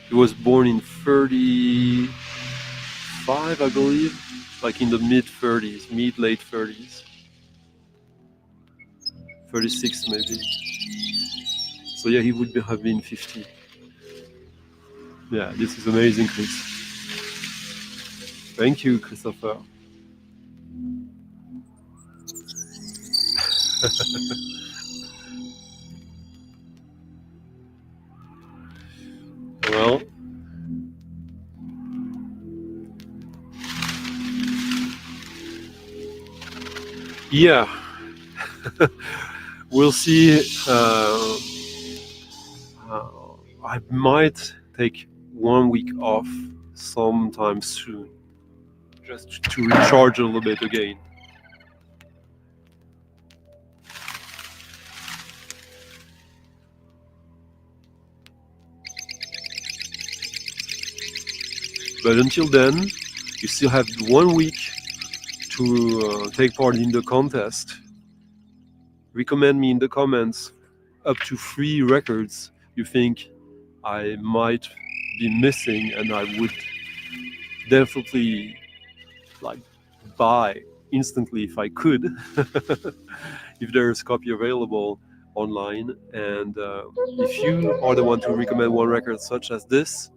He was born in 35, I believe, like in the mid-30s, late 30s. 36 maybe. So yeah, he would have been 50. Yeah, this is amazing, Chris. Thank you, Christopher. Well, yeah, we'll see. I might take 1 week off sometime soon, just to recharge a little bit again. But until then, you still have 1 week to take part in the contest. Recommend me in the comments up to 3 records you think I might be missing, and I would definitely buy instantly if I could, if there's a copy available online. And if you are the one to recommend one record such as this,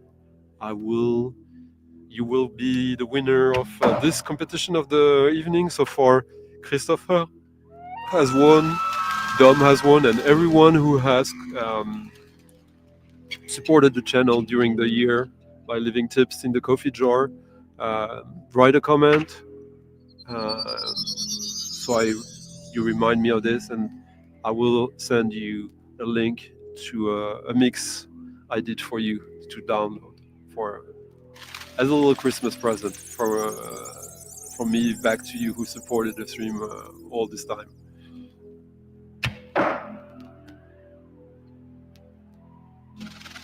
you will be the winner of this competition of the evening. So far, Christopher has won, Dom has won, and everyone who has supported the channel during the year by leaving tips in the coffee jar, write a comment, so you remind me of this, and I will send you a link to a mix I did for you to download as a little Christmas present from me back to you who supported the stream all this time.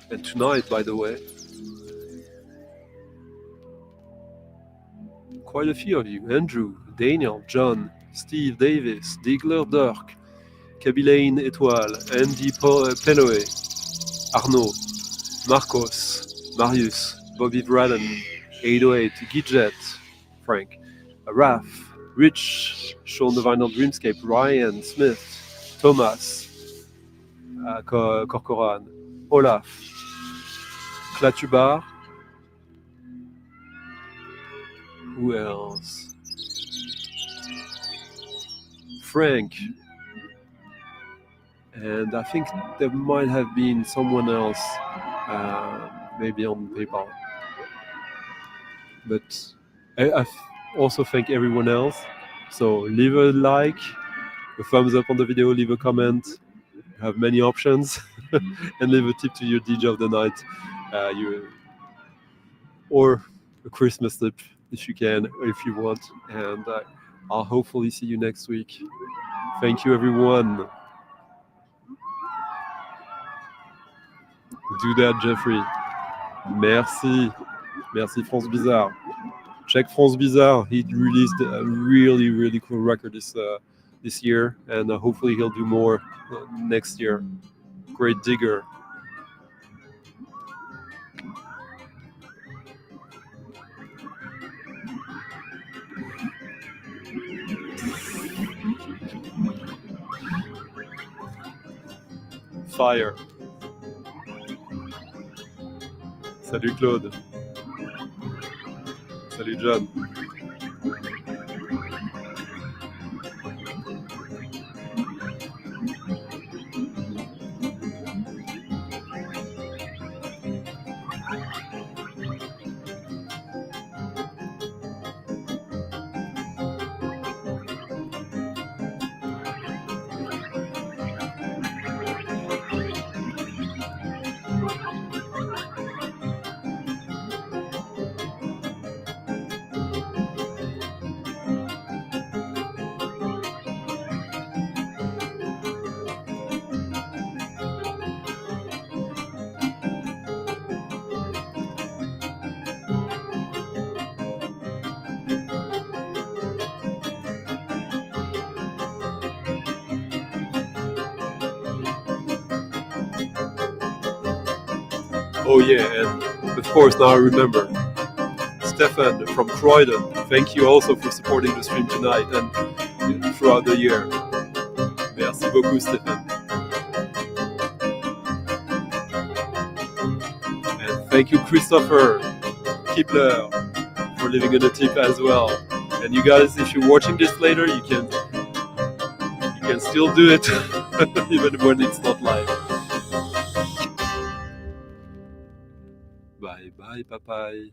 And tonight, by the way, quite a few of you: Andrew, Daniel, John, Steve Davis, Digler Dirk, Kabilaine Étoile, Andy Peloé, Arnaud, Marcos, Marius, Bobby Braden, 808, Gidget, Frank, Raph, Rich, Sean the Vinyl Dreamscape, Ryan Smith, Thomas, Corcoran, Olaf, Clatubar, who else? Frank, and I think there might have been someone else, maybe on PayPal. But I also thank everyone else. So leave a like, a thumbs up on the video, leave a comment. You have many options, and leave a tip to your DJ of the night, or a Christmas tip if you can, or if you want. And I'll hopefully see you next week. Thank you, everyone. Do that, Jeffrey. Merci. Merci, France Bizarre. Check France Bizarre. He released a really, really cool record this year, and hopefully he'll do more next year. Great digger. Fire. Salut Claude. Salut John. Oh yeah, and of course now I remember, Stefan from Croydon, thank you also for supporting the stream tonight and throughout the year. Merci beaucoup, Stefan. And Thank you, Christopher Kibler, for leaving on a tip as well. And you guys, if you're watching this later, you can still do it, even when it's not live. Bye bye, bye bye.